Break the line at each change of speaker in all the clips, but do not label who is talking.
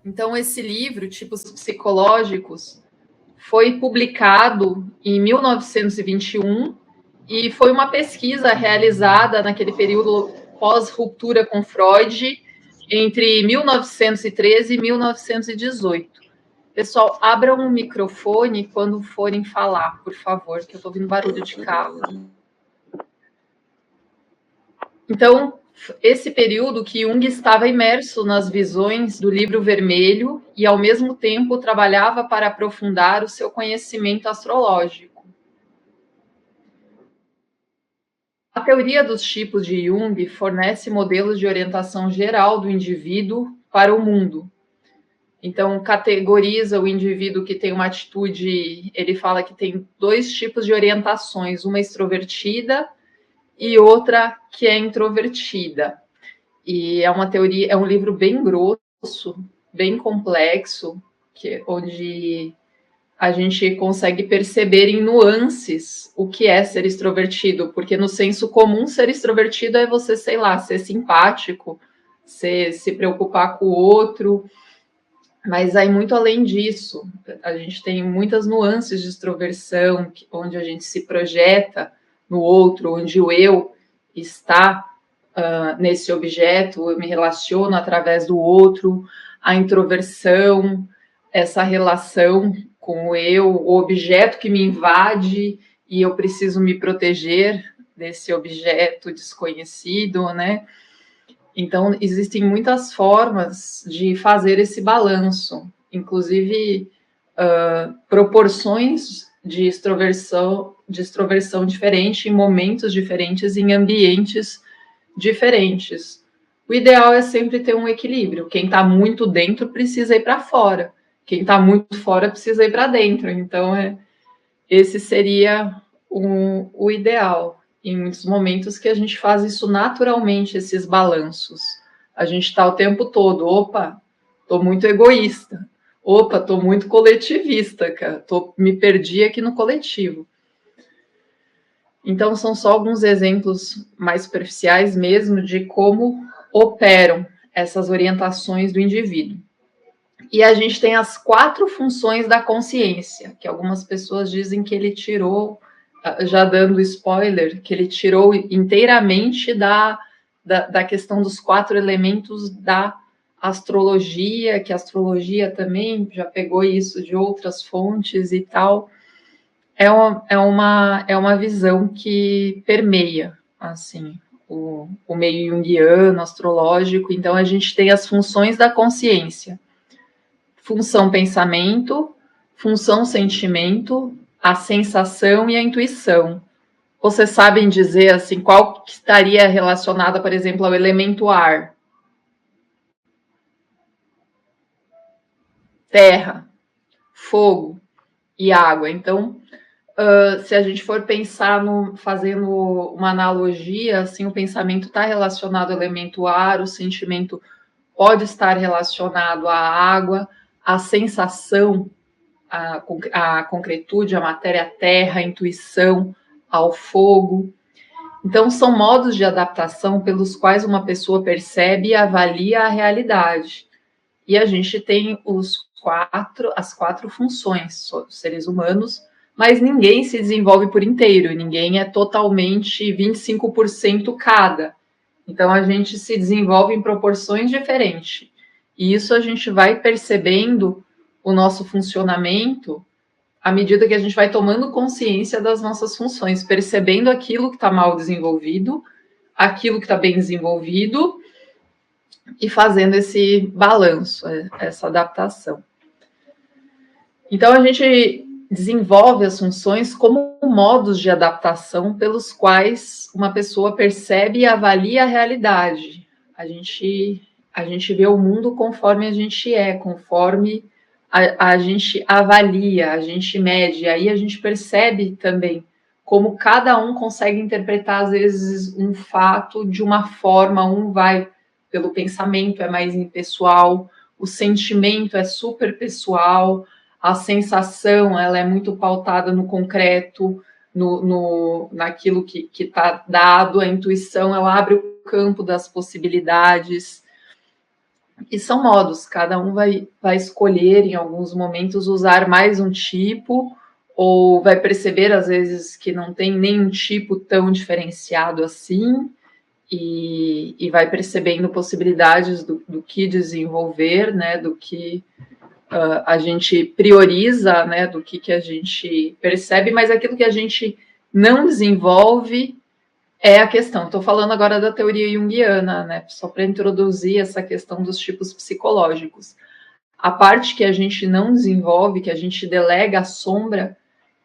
Então, esse livro, Tipos Psicológicos, foi publicado em 1921 e foi uma pesquisa realizada naquele período pós-ruptura com Freud, entre 1913 e 1918. Pessoal, abram o microfone quando forem falar, por favor, que eu estou ouvindo barulho de carro. Então, esse período que Jung estava imerso nas visões do Livro Vermelho e, ao mesmo tempo, trabalhava para aprofundar o seu conhecimento astrológico. A teoria dos tipos de Jung fornece modelos de orientação geral do indivíduo para o mundo. Então, categoriza o indivíduo que tem uma atitude, ele fala que tem dois tipos de orientações, uma extrovertida e outra que é introvertida. E é uma teoria, é um livro bem grosso, bem complexo, onde a gente consegue perceber em nuances o que é ser extrovertido, porque no senso comum ser extrovertido é você, sei lá, ser simpático, se preocupar com o outro, mas aí muito além disso, a gente tem muitas nuances de extroversão, onde a gente se projeta no outro, onde o eu está nesse objeto, eu me relaciono através do outro, a introversão, essa relação com o eu, o objeto que me invade e eu preciso me proteger desse objeto desconhecido, né? Então, existem muitas formas de fazer esse balanço, inclusive proporções de extroversão diferente, em momentos diferentes, em ambientes diferentes. O ideal é sempre ter um equilíbrio. Quem está muito dentro precisa ir para fora. Quem está muito fora precisa ir para dentro. Então, esse seria o ideal. Em muitos momentos que a gente faz isso naturalmente, esses balanços. A gente está o tempo todo, opa, estou muito egoísta. Opa, estou muito coletivista, cara. Me perdi aqui no coletivo. Então, são só alguns exemplos mais superficiais mesmo de como operam essas orientações do indivíduo. E a gente tem as 4 funções da consciência, que algumas pessoas dizem que ele tirou, já dando spoiler, que ele tirou inteiramente da questão dos 4 elementos da astrologia, que a astrologia também já pegou isso de outras fontes e tal. É uma visão que permeia, assim, o meio junguiano, astrológico. Então, a gente tem as funções da consciência. Função pensamento, função sentimento, a sensação e a intuição. Vocês sabem dizer, assim, qual que estaria relacionada, por exemplo, ao elemento ar? Terra, fogo e água. Então, se a gente for pensar fazendo uma analogia, assim, o pensamento está relacionado ao elemento ar, o sentimento pode estar relacionado à água, a sensação, a concretude, a matéria, a terra, a intuição, ao fogo. Então, são modos de adaptação pelos quais uma pessoa percebe e avalia a realidade. E a gente tem as 4 funções, seres humanos, mas ninguém se desenvolve por inteiro, ninguém é totalmente 25% cada. Então, a gente se desenvolve em proporções diferentes. E isso a gente vai percebendo o nosso funcionamento à medida que a gente vai tomando consciência das nossas funções, percebendo aquilo que está mal desenvolvido, aquilo que está bem desenvolvido e fazendo esse balanço, essa adaptação. Então, a gente desenvolve as funções como modos de adaptação pelos quais uma pessoa percebe e avalia a realidade. A gente vê o mundo conforme a gente é, conforme a gente avalia, a gente mede, aí a gente percebe também como cada um consegue interpretar, às vezes, um fato de uma forma, um vai pelo pensamento, é mais impessoal, o sentimento é super pessoal, a sensação ela é muito pautada no concreto, naquilo que está dado, a intuição ela abre o campo das possibilidades. E são modos, cada um vai escolher em alguns momentos usar mais um tipo, ou vai perceber às vezes que não tem nenhum tipo tão diferenciado assim, e vai percebendo possibilidades do que desenvolver, né, do que a gente prioriza, né, do que a gente percebe, mas aquilo que a gente não desenvolve é a questão. Estou falando agora da teoria junguiana, né, só para introduzir essa questão dos tipos psicológicos. A parte que a gente não desenvolve, que a gente delega à sombra,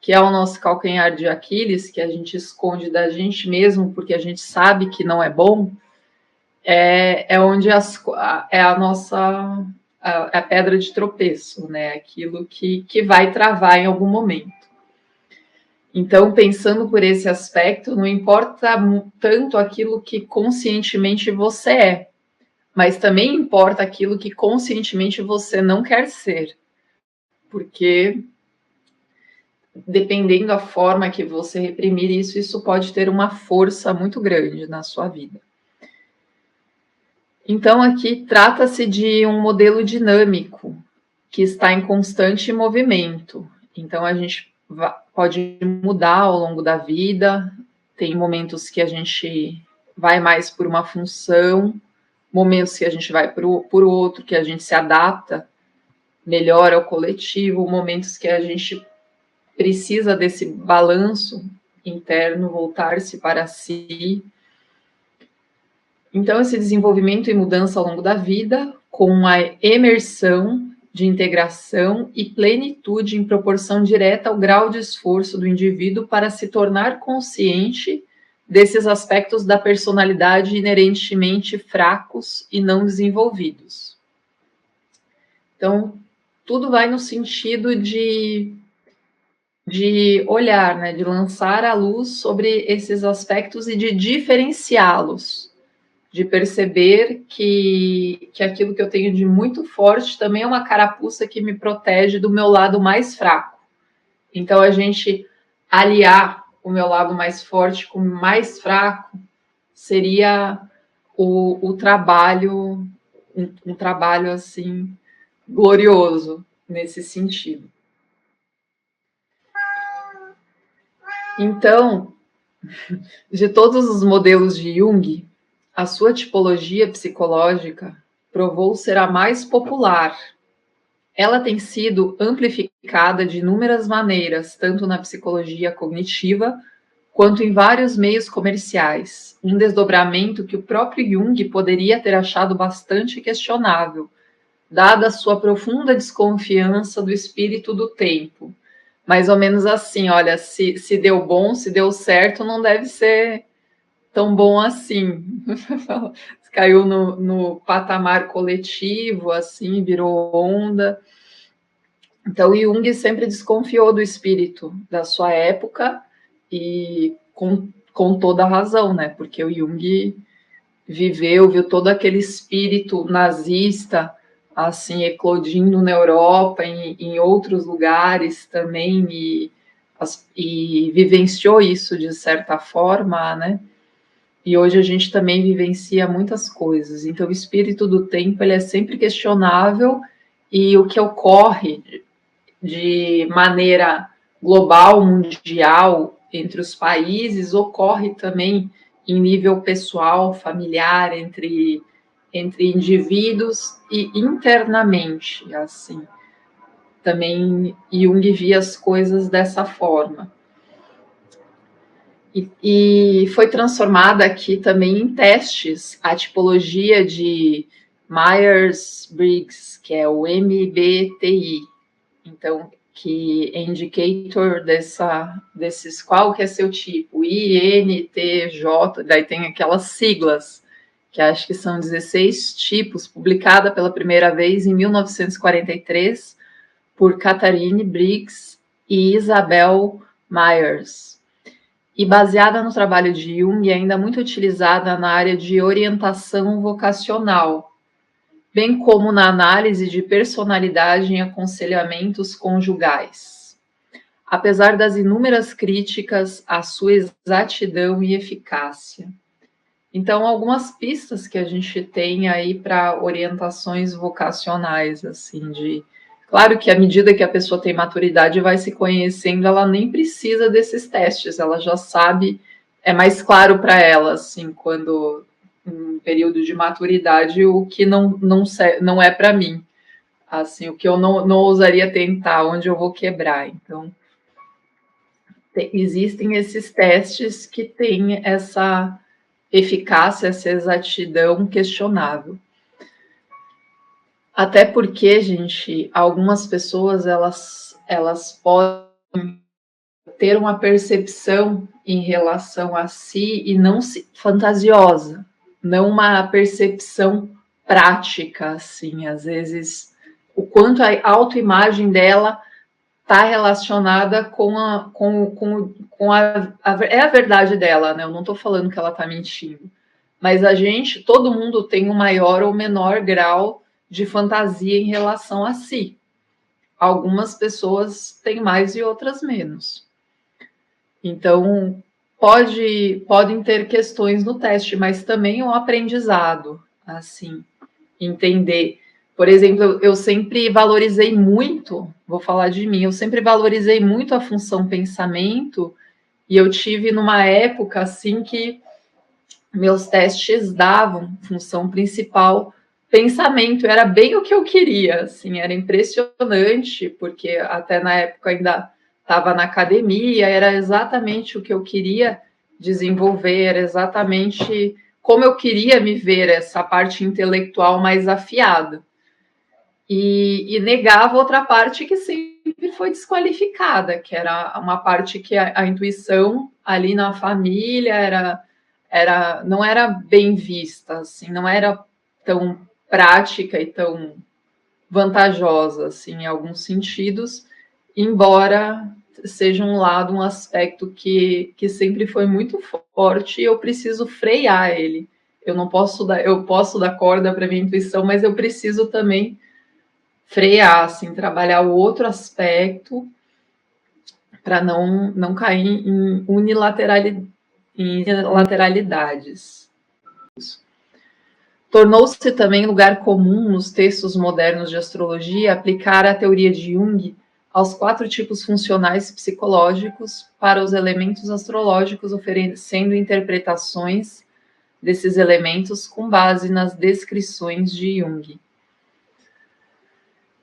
que é o nosso calcanhar de Aquiles, que a gente esconde da gente mesmo porque a gente sabe que não é bom, é onde é a nossa a pedra de tropeço, né? Aquilo que vai travar em algum momento. Então, pensando por esse aspecto, não importa tanto aquilo que conscientemente você é, mas também importa aquilo que conscientemente você não quer ser, porque dependendo da forma que você reprimir isso, isso pode ter uma força muito grande na sua vida. Então, aqui trata-se de um modelo dinâmico que está em constante movimento. Então, a gente pode mudar ao longo da vida, tem momentos que a gente vai mais por uma função, momentos que a gente vai por outro, que a gente se adapta melhor ao coletivo, momentos que a gente precisa desse balanço interno, voltar-se para si. Então, esse desenvolvimento e mudança ao longo da vida, com uma emersão de integração e plenitude em proporção direta ao grau de esforço do indivíduo para se tornar consciente desses aspectos da personalidade inerentemente fracos e não desenvolvidos. Então, tudo vai no sentido de olhar, né, de lançar a luz sobre esses aspectos e de diferenciá-los, de perceber que aquilo que eu tenho de muito forte também é uma carapuça que me protege do meu lado mais fraco. Então, a gente aliar o meu lado mais forte com o mais fraco seria o trabalho, um trabalho assim glorioso nesse sentido. Então, de todos os modelos de Jung, a sua tipologia psicológica provou ser a mais popular. Ela tem sido amplificada de inúmeras maneiras, tanto na psicologia cognitiva quanto em vários meios comerciais, um desdobramento que o próprio Jung poderia ter achado bastante questionável, dada a sua profunda desconfiança do espírito do tempo. Mais ou menos assim, olha, se deu bom, se deu certo, não deve ser tão bom assim. Caiu no patamar coletivo, assim, virou onda. Então, Jung sempre desconfiou do espírito da sua época e com toda a razão, né? Porque o Jung viu todo aquele espírito nazista, assim, eclodindo na Europa, em outros lugares também, e vivenciou isso de certa forma, né? E hoje a gente também vivencia muitas coisas. Então, o espírito do tempo ele é sempre questionável e o que ocorre de maneira global, mundial, entre os países, ocorre também em nível pessoal, familiar, entre indivíduos e internamente, assim. Também Jung via as coisas dessa forma. E foi transformada aqui também em testes a tipologia de Myers-Briggs, que é o MBTI. Então, que é indicator desses qual que é seu tipo, INTJ, daí tem aquelas siglas, que acho que são 16 tipos, publicada pela primeira vez em 1943 por Catharine Briggs e Isabel Myers. E baseada no trabalho de Jung, ainda muito utilizada na área de orientação vocacional, bem como na análise de personalidade em aconselhamentos conjugais. Apesar das inúmeras críticas à sua exatidão e eficácia. Então, algumas pistas que a gente tem aí para orientações vocacionais, assim, de... Claro que à medida que a pessoa tem maturidade e vai se conhecendo, ela nem precisa desses testes, ela já sabe, é mais claro para ela, assim, quando um período de maturidade, o que não é para mim, assim, o que eu não ousaria tentar, onde eu vou quebrar. Então, existem esses testes que têm essa eficácia, essa exatidão questionável. Até porque, gente, algumas pessoas elas podem ter uma percepção em relação a si e não fantasiosa, não uma percepção prática, assim, às vezes o quanto a autoimagem dela está relacionada é a verdade dela, né? Eu não estou falando que ela está mentindo, mas todo mundo tem um maior ou menor grau de fantasia em relação a si. Algumas pessoas têm mais e outras menos. Então, podem ter questões no teste, mas também um aprendizado, assim, entender. Por exemplo, eu sempre valorizei muito, vou falar de mim, eu sempre valorizei muito a função pensamento, e eu tive numa época assim que meus testes davam função principal pensamento, era bem o que eu queria, assim, era impressionante, porque até na época ainda estava na academia, era exatamente o que eu queria desenvolver, era exatamente como eu queria me ver, essa parte intelectual mais afiada. E negava outra parte que sempre foi desqualificada, que era uma parte que a intuição ali na família não era bem vista, assim, não era tão prática e tão vantajosa, assim, em alguns sentidos, embora seja um aspecto que sempre foi muito forte e eu preciso frear ele. Eu posso dar corda para minha intuição, mas eu preciso também frear, assim, trabalhar o outro aspecto para não cair em unilateralidades. Tornou-se também lugar comum nos textos modernos de astrologia aplicar a teoria de Jung aos 4 tipos funcionais psicológicos para os elementos astrológicos, oferecendo interpretações desses elementos com base nas descrições de Jung.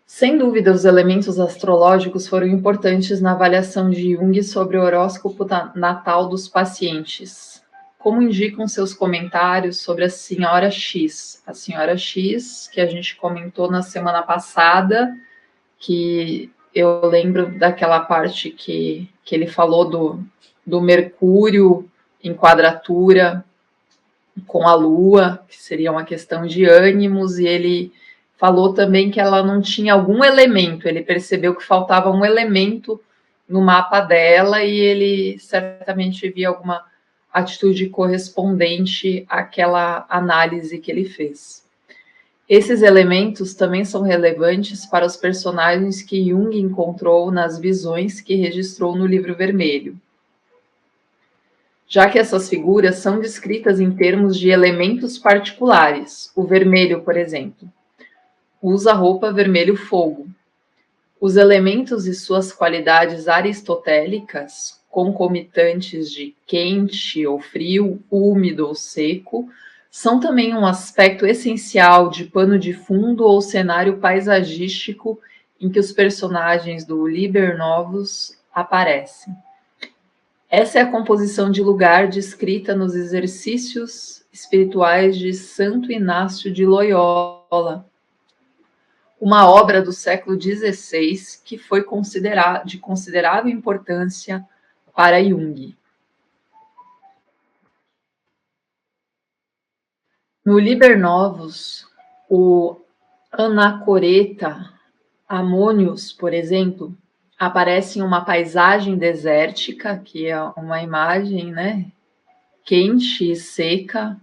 Sem dúvida, os elementos astrológicos foram importantes na avaliação de Jung sobre o horóscopo natal dos pacientes, como indicam seus comentários sobre a Senhora X. A Senhora X, que a gente comentou na semana passada, que eu lembro daquela parte que ele falou do Mercúrio em quadratura com a Lua, que seria uma questão de ânimos, e ele falou também que ela não tinha algum elemento, ele percebeu que faltava um elemento no mapa dela e ele certamente via alguma atitude correspondente àquela análise que ele fez. Esses elementos também são relevantes para os personagens que Jung encontrou nas visões que registrou no Livro Vermelho, já que essas figuras são descritas em termos de elementos particulares. O vermelho, por exemplo, usa roupa vermelho-fogo. Os elementos e suas qualidades aristotélicas, concomitantes de quente ou frio, úmido ou seco, são também um aspecto essencial de pano de fundo ou cenário paisagístico em que os personagens do Liber Novus aparecem. Essa é a composição de lugar descrita nos exercícios espirituais de Santo Inácio de Loyola, uma obra do século XVI que foi de considerável importância para Jung. No Liber Novus, o Anacoreta Ammonius, por exemplo, aparece em uma paisagem desértica, que é uma imagem, né, quente e seca.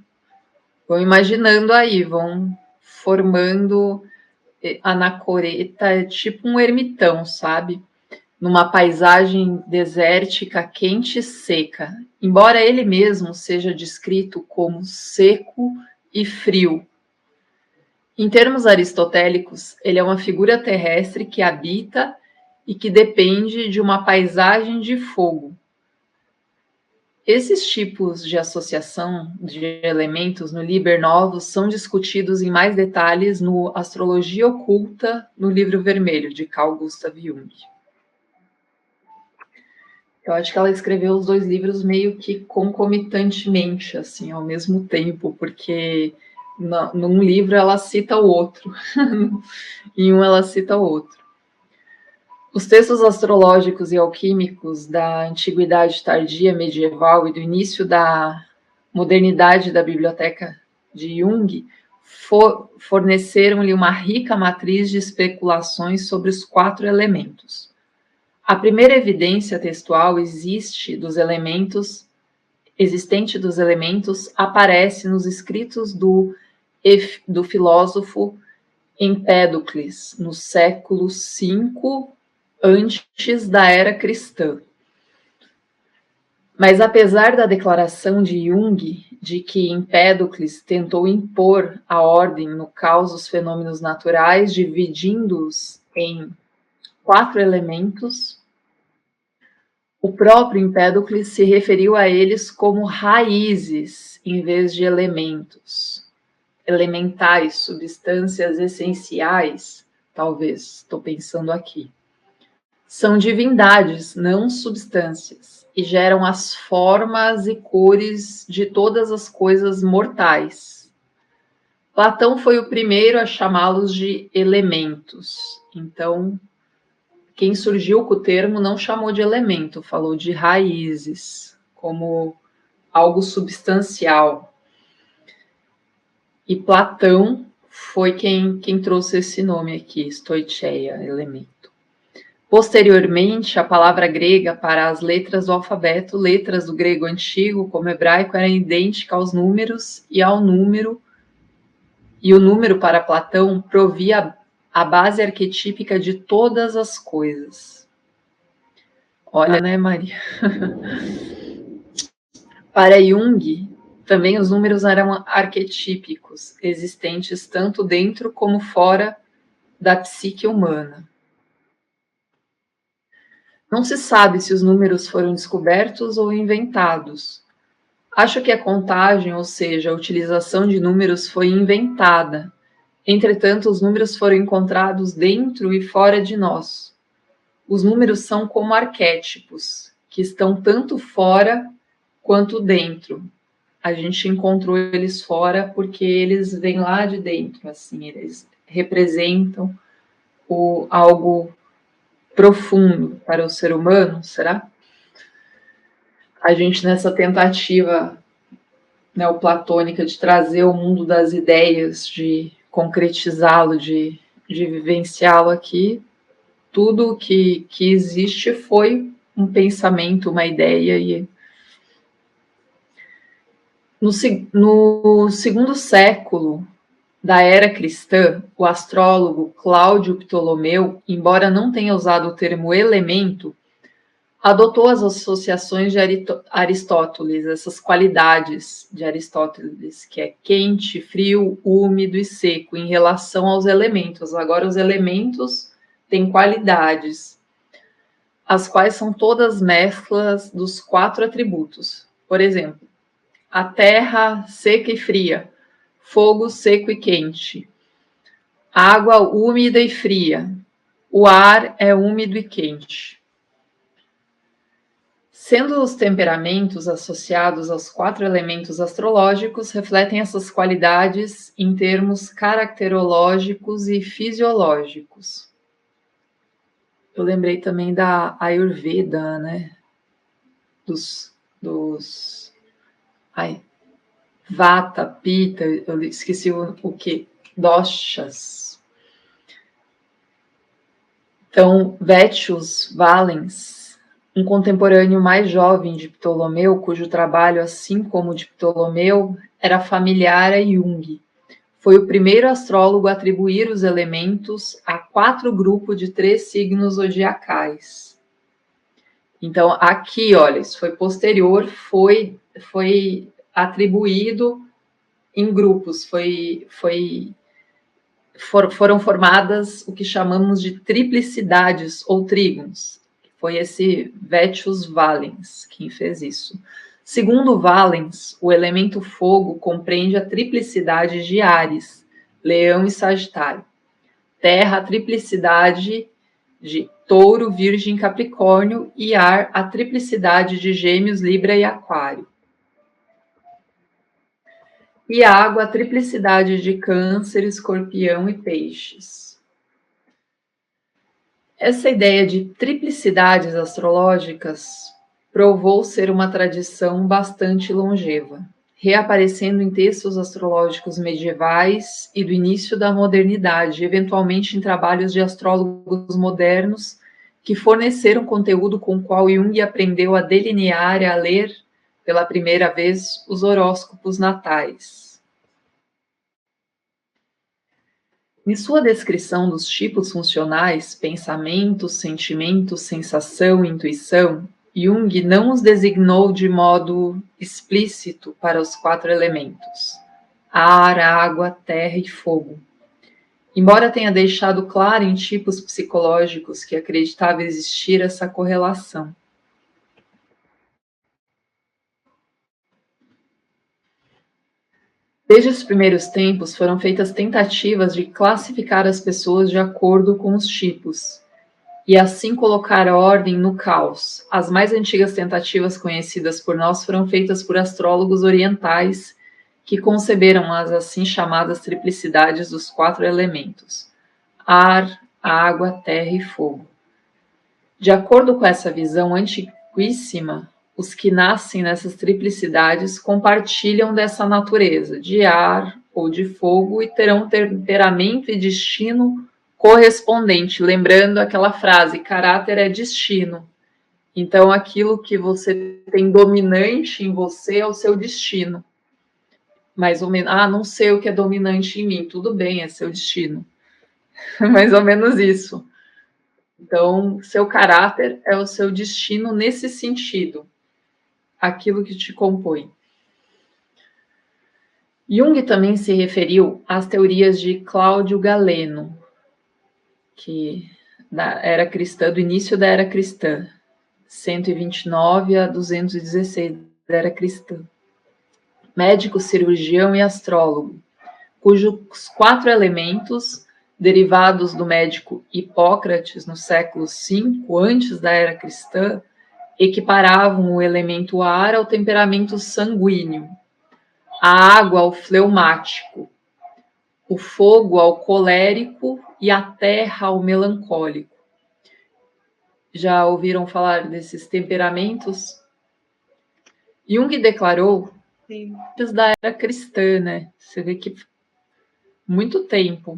Vão imaginando aí, vão formando anacoreta, é tipo um ermitão, sabe? numa paisagem desértica, quente e seca, embora ele mesmo seja descrito como seco e frio. Em termos aristotélicos, ele é uma figura terrestre que habita e que depende de uma paisagem de fogo. Esses tipos de associação de elementos no Liber Novus são discutidos em mais detalhes no Astrologia Oculta, no Livro Vermelho, de Carl Gustav Jung. Eu acho que ela escreveu os dois livros meio que concomitantemente, assim, ao mesmo tempo, porque num livro ela cita o outro, em um ela cita o outro. Os textos astrológicos e alquímicos da antiguidade tardia medieval e do início da modernidade da biblioteca de Jung forneceram-lhe uma rica matriz de especulações sobre os 4 elementos. A primeira evidência textual existente dos elementos aparece nos escritos do filósofo Empédocles, no século V antes da era cristã. Mas apesar da declaração de Jung de que Empédocles tentou impor a ordem no caos dos fenômenos naturais, dividindo-os em 4 elementos, o próprio Empédocles se referiu a eles como raízes em vez de elementos, elementais, substâncias essenciais, talvez, estou pensando aqui. São divindades, não substâncias, e geram as formas e cores de todas as coisas mortais. Platão foi o primeiro a chamá-los de elementos. Então, quem surgiu com o termo não chamou de elemento, falou de raízes, como algo substancial. E Platão foi quem trouxe esse nome aqui, stoicheia, elemento. Posteriormente, a palavra grega para as letras do alfabeto, letras do grego antigo, como hebraico, era idêntica aos números e ao número, e o número para Platão provia a base arquetípica de todas as coisas. Olha, né, Maria? Para Jung, também os números eram arquetípicos, existentes tanto dentro como fora da psique humana. Não se sabe se os números foram descobertos ou inventados. Acho que a contagem, ou seja, a utilização de números, foi inventada. Entretanto, os números foram encontrados dentro e fora de nós. Os números são como arquétipos, que estão tanto fora quanto dentro. A gente encontrou eles fora porque eles vêm lá de dentro, assim, eles representam algo profundo para o ser humano, será? A gente, nessa tentativa neoplatônica de trazer o mundo das ideias, de concretizá-lo, de vivenciá-lo aqui, tudo que existe foi um pensamento, uma ideia. E no segundo século da era cristã, o astrólogo Cláudio Ptolomeu, embora não tenha usado o termo elemento, adotou as associações de Aristóteles, essas qualidades de Aristóteles, que é quente, frio, úmido e seco, em relação aos elementos. Agora, os elementos têm qualidades, as quais são todas mesclas dos 4 atributos. Por exemplo, a terra seca e fria, fogo seco e quente, água úmida e fria, o ar é úmido e quente. Sendo os temperamentos associados aos 4 elementos astrológicos, refletem essas qualidades em termos caracterológicos e fisiológicos. Eu lembrei também da Ayurveda, né? Vata, Pitta, eu esqueci o que? Doshas. Então, Vettius Valens, um contemporâneo mais jovem de Ptolomeu, cujo trabalho, assim como o de Ptolomeu, era familiar a Jung, foi o primeiro astrólogo a atribuir os elementos a 4 grupos de 3 signos zodiacais. Então, aqui, olha, isso foi posterior, foi atribuído em grupos, foram formadas o que chamamos de triplicidades ou trígonos. Foi esse Vettius Valens quem fez isso. Segundo Valens, o elemento fogo compreende a triplicidade de Áries, Leão e Sagitário. Terra, a triplicidade de Touro, Virgem, Capricórnio, e ar, a triplicidade de Gêmeos, Libra e Aquário. E água, a triplicidade de Câncer, Escorpião e Peixes. Essa ideia de triplicidades astrológicas provou ser uma tradição bastante longeva, reaparecendo em textos astrológicos medievais e do início da modernidade, eventualmente em trabalhos de astrólogos modernos que forneceram conteúdo com o qual Jung aprendeu a delinear e a ler pela primeira vez os horóscopos natais. Em sua descrição dos tipos funcionais, pensamento, sentimento, sensação e intuição, Jung não os designou de modo explícito para os 4 elementos: ar, água, terra e fogo. Embora tenha deixado claro em tipos psicológicos que acreditava existir essa correlação. Desde os primeiros tempos foram feitas tentativas de classificar as pessoas de acordo com os tipos, e assim colocar ordem no caos. As mais antigas tentativas conhecidas por nós foram feitas por astrólogos orientais que conceberam as assim chamadas triplicidades dos 4 elementos: ar, água, terra e fogo. De acordo com essa visão antiquíssima, os que nascem nessas triplicidades compartilham dessa natureza, de ar ou de fogo, e terão temperamento e destino correspondente, lembrando aquela frase, caráter é destino. Então, aquilo que você tem dominante em você é o seu destino. Mais ou menos, não sei o que é dominante em mim, tudo bem, é seu destino. Mais ou menos isso. Então, seu caráter é o seu destino nesse sentido, aquilo que te compõe. Jung também se referiu às teorias de Cláudio Galeno, que era cristã, do início da era cristã, 129 a 216 da era cristã. Médico, cirurgião e astrólogo, cujos 4 elementos, derivados do médico Hipócrates no século V, antes da era cristã, equiparavam o elemento ar ao temperamento sanguíneo, a água ao fleumático, o fogo ao colérico e a terra ao melancólico. Já ouviram falar desses temperamentos? Jung declarou antes da era cristã, né? Você vê que muito tempo.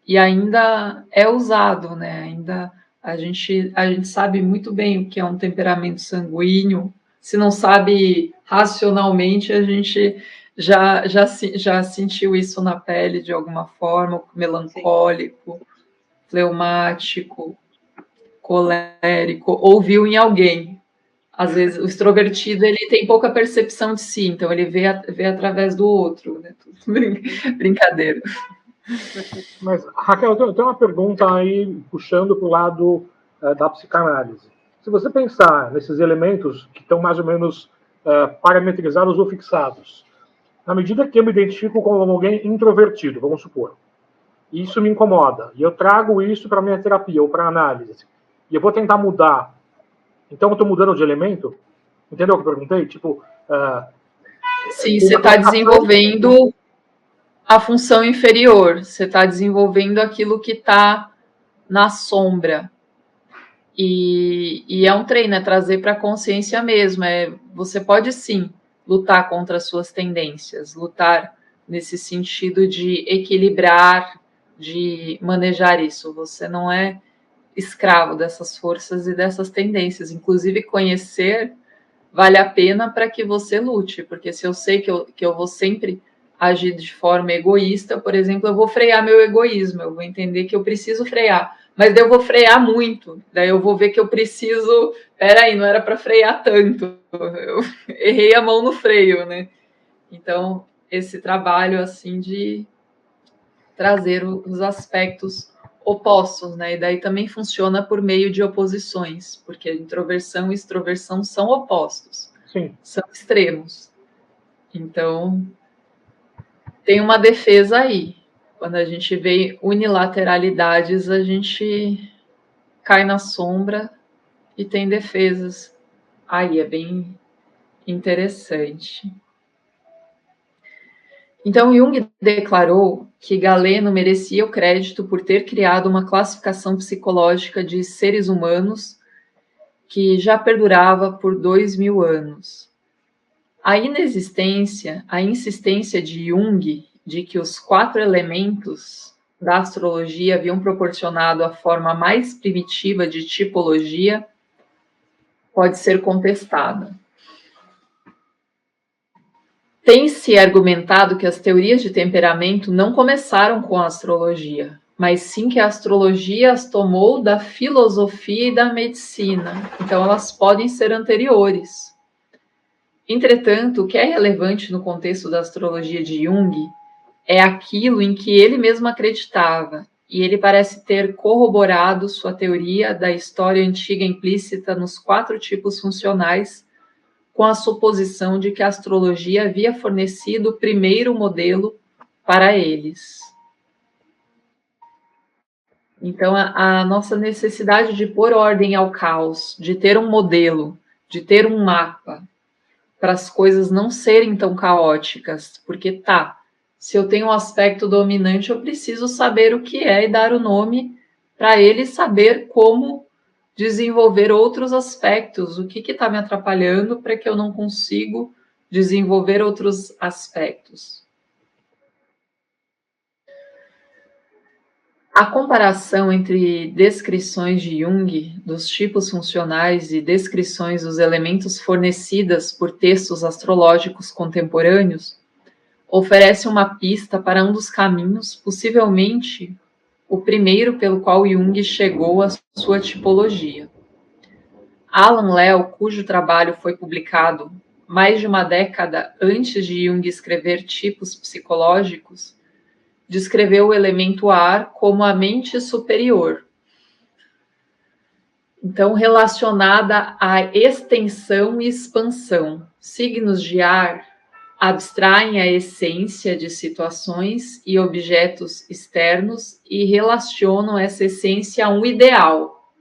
E ainda é usado, né? Ainda a gente sabe muito bem o que é um temperamento sanguíneo. Se não sabe racionalmente, a gente já sentiu isso na pele de alguma forma, melancólico, fleumático, colérico, ou viu em alguém. Às vezes, o extrovertido ele tem pouca percepção de si, então ele vê através do outro. Né? Brincadeira.
Mas, Raquel, eu tenho uma pergunta aí, puxando para o lado da psicanálise. Se você pensar nesses elementos que estão mais ou menos parametrizados ou fixados, na medida que eu me identifico como alguém introvertido, vamos supor, e isso me incomoda, e eu trago isso para a minha terapia ou para a análise, e eu vou tentar mudar, então eu estou mudando de elemento? Entendeu o que eu perguntei? Tipo,
sim, você está desenvolvendo a função inferior, você está desenvolvendo aquilo que está na sombra. E é um treino, é trazer para a consciência mesmo. Você pode sim lutar contra as suas tendências, lutar nesse sentido de equilibrar, de manejar isso. Você não é escravo dessas forças e dessas tendências. Inclusive, conhecer vale a pena para que você lute, porque se eu sei que eu vou sempre agir de forma egoísta, por exemplo, eu vou frear meu egoísmo, eu vou entender que eu preciso frear, mas daí eu vou frear muito, daí eu vou ver que eu preciso, peraí, não era para frear tanto, eu errei a mão no freio, né? Então, esse trabalho, assim, de trazer os aspectos opostos, né? E daí também funciona por meio de oposições, porque introversão e extroversão são opostos,
Sim.
são extremos. Então, tem uma defesa aí. Quando a gente vê unilateralidades, a gente cai na sombra e tem defesas. Aí é bem interessante. Então, Jung declarou que Galeno merecia o crédito por ter criado uma classificação psicológica de seres humanos que já perdurava por 2000 anos. A insistência de Jung de que os 4 elementos da astrologia haviam proporcionado a forma mais primitiva de tipologia pode ser contestada. Tem-se argumentado que as teorias de temperamento não começaram com a astrologia, mas sim que a astrologia as tomou da filosofia e da medicina, então elas podem ser anteriores. Entretanto, o que é relevante no contexto da astrologia de Jung é aquilo em que ele mesmo acreditava, e ele parece ter corroborado sua teoria da história antiga implícita nos 4 tipos funcionais, com a suposição de que a astrologia havia fornecido o primeiro modelo para eles. Então, a nossa necessidade de pôr ordem ao caos, de ter um modelo, de ter um mapa, para as coisas não serem tão caóticas, porque se eu tenho um aspecto dominante, eu preciso saber o que é e dar o nome para ele saber como desenvolver outros aspectos, o que está me atrapalhando para que eu não consigo desenvolver outros aspectos. A comparação entre descrições de Jung dos tipos funcionais e descrições dos elementos fornecidas por textos astrológicos contemporâneos oferece uma pista para um dos caminhos, possivelmente o primeiro pelo qual Jung chegou à sua tipologia. Alan Lee, cujo trabalho foi publicado mais de uma década antes de Jung escrever Tipos Psicológicos, descreveu o elemento ar como a mente superior. Então, relacionada à extensão e expansão. Signos de ar abstraem a essência de situações e objetos externos e relacionam essa essência a um ideal.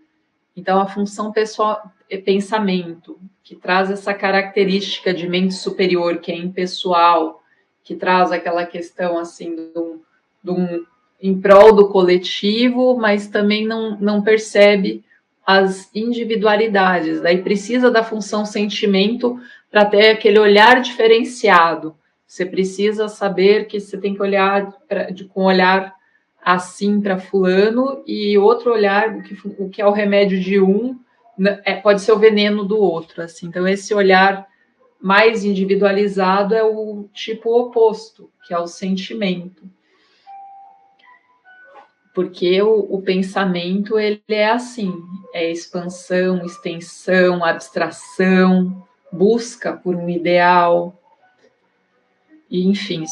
Então, a função pessoal é pensamento, que traz essa característica de mente superior, que é impessoal, que traz aquela questão assim em prol do coletivo, mas também não percebe as individualidades. Daí precisa da função sentimento para ter aquele olhar diferenciado. Você precisa saber que você tem que olhar com um olhar assim para fulano e outro olhar, o que é o remédio de um, pode ser o veneno do outro. Assim. Então, esse olhar mais individualizado é o tipo oposto, que é o sentimento. Porque o pensamento, ele é assim, é expansão, extensão, abstração, busca por um ideal, e enfim,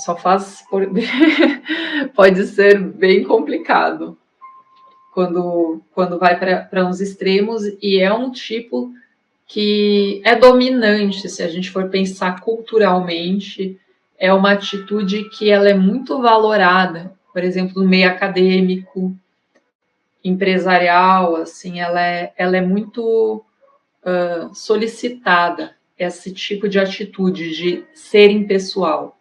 pode ser bem complicado quando vai para uns extremos, e é um tipo que é dominante, se a gente for pensar culturalmente, é uma atitude que ela é muito valorada, por exemplo, no meio acadêmico, empresarial, assim, ela é muito solicitada, esse tipo de atitude de ser impessoal.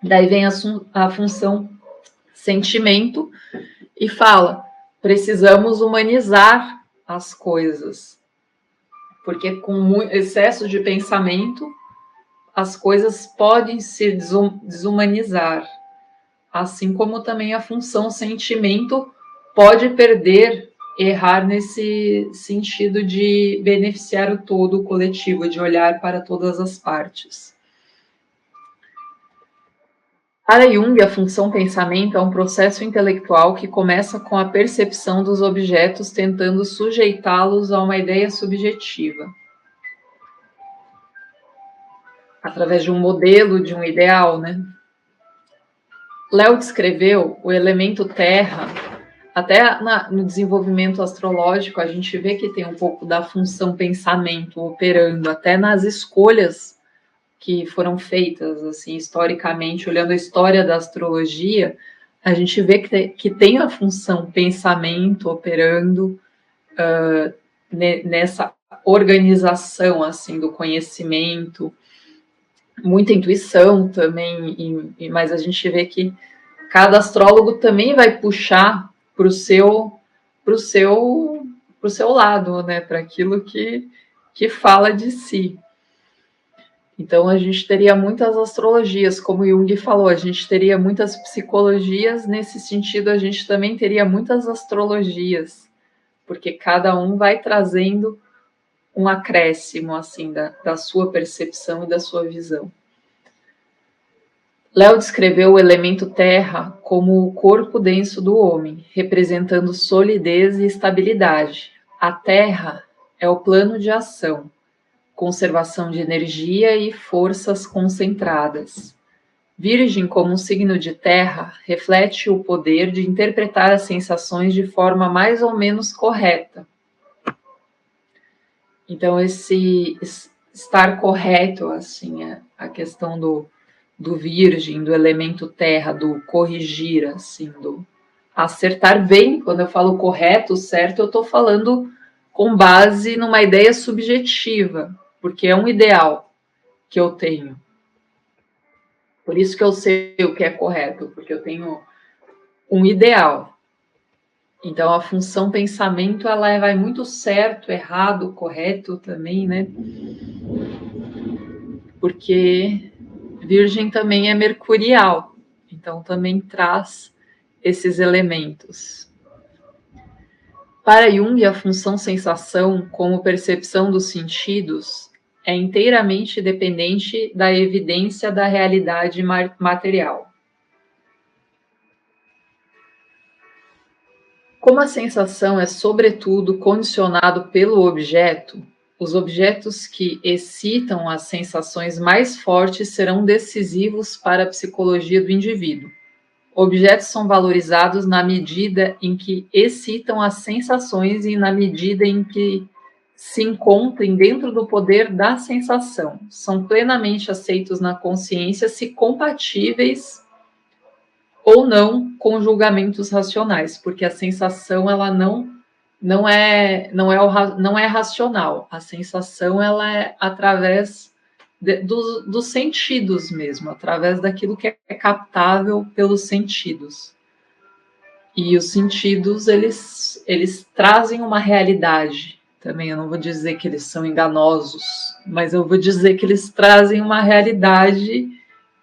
Daí vem a função sentimento e fala, precisamos humanizar as coisas, porque com excesso de pensamento, as coisas podem se desumanizar, assim como também a função sentimento pode errar nesse sentido de beneficiar o todo, o coletivo, de olhar para todas as partes. Para Jung, a função pensamento é um processo intelectual que começa com a percepção dos objetos, tentando sujeitá-los a uma ideia subjetiva, através de um modelo, de um ideal, né? Léo descreveu o elemento terra, até no desenvolvimento astrológico a gente vê que tem um pouco da função pensamento operando, até nas escolhas que foram feitas, assim, historicamente, olhando a história da astrologia, a gente vê que tem a função pensamento operando nessa organização, assim, do conhecimento, muita intuição também, mas a gente vê que cada astrólogo também vai puxar para o seu lado, né, para aquilo que fala de si. Então, a gente teria muitas astrologias, como Jung falou, a gente teria muitas psicologias, nesse sentido, a gente também teria muitas astrologias, porque cada um vai trazendo um acréscimo, assim, da sua percepção e da sua visão. Léo descreveu o elemento terra como o corpo denso do homem, representando solidez e estabilidade. A terra é o plano de ação, conservação de energia e forças concentradas. Virgem, como um signo de terra, reflete o poder de interpretar as sensações de forma mais ou menos correta. Então, esse estar correto, assim, a questão do virgem, do elemento terra, do corrigir, assim, do acertar bem. Quando eu falo correto, certo, eu estou falando com base numa ideia subjetiva, porque é um ideal que eu tenho. Por isso que eu sei o que é correto, porque eu tenho um ideal. Então, a função pensamento, ela vai muito certo, errado, correto também, né? Porque Virgem também é mercurial, então também traz esses elementos. Para Jung, a função sensação, como percepção dos sentidos, é inteiramente dependente da evidência da realidade material. Como a sensação é, sobretudo, condicionado pelo objeto, os objetos que excitam as sensações mais fortes serão decisivos para a psicologia do indivíduo. Objetos são valorizados na medida em que excitam as sensações e na medida em que se encontrem dentro do poder da sensação. São plenamente aceitos na consciência se compatíveis ou não com julgamentos racionais, porque a sensação ela não é racional. A sensação ela é através dos sentidos mesmo, através daquilo que é captável pelos sentidos. E os sentidos, eles trazem uma realidade também. Eu não vou dizer que eles são enganosos, mas eu vou dizer que eles trazem uma realidade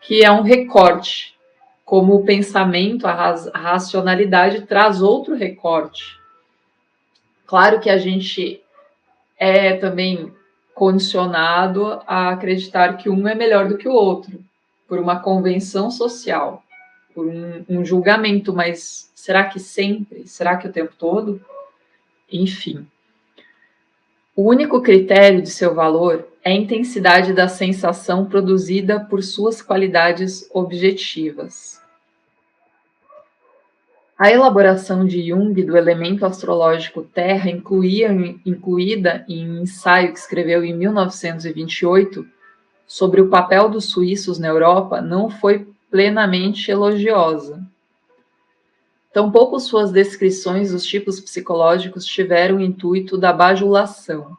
que é um recorte, como o pensamento, a racionalidade traz outro recorte. Claro que a gente é também condicionado a acreditar que um é melhor do que o outro, por uma convenção social, por um julgamento, mas será que sempre? Será que o tempo todo? Enfim. O único critério de seu valor é a intensidade da sensação produzida por suas qualidades objetivas. A elaboração de Jung do elemento astrológico Terra, incluída em um ensaio que escreveu em 1928 sobre o papel dos suíços na Europa, não foi plenamente elogiosa. Tampouco suas descrições dos tipos psicológicos tiveram o intuito da bajulação.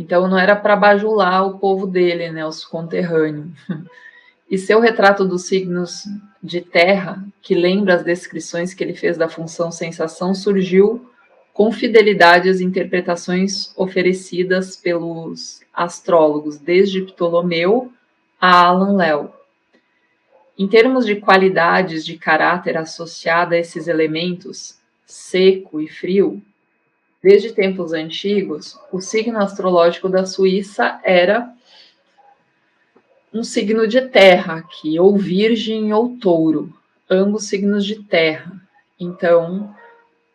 Então não era para bajular o povo dele, né, os conterrâneos. E seu retrato dos signos de terra, que lembra as descrições que ele fez da função sensação, surgiu com fidelidade às interpretações oferecidas pelos astrólogos, desde Ptolomeu a Alan Léo. Em termos de qualidades de caráter associada a esses elementos, seco e frio, desde tempos antigos, o signo astrológico da Suíça era um signo de terra aqui, ou virgem ou touro, ambos signos de terra. Então,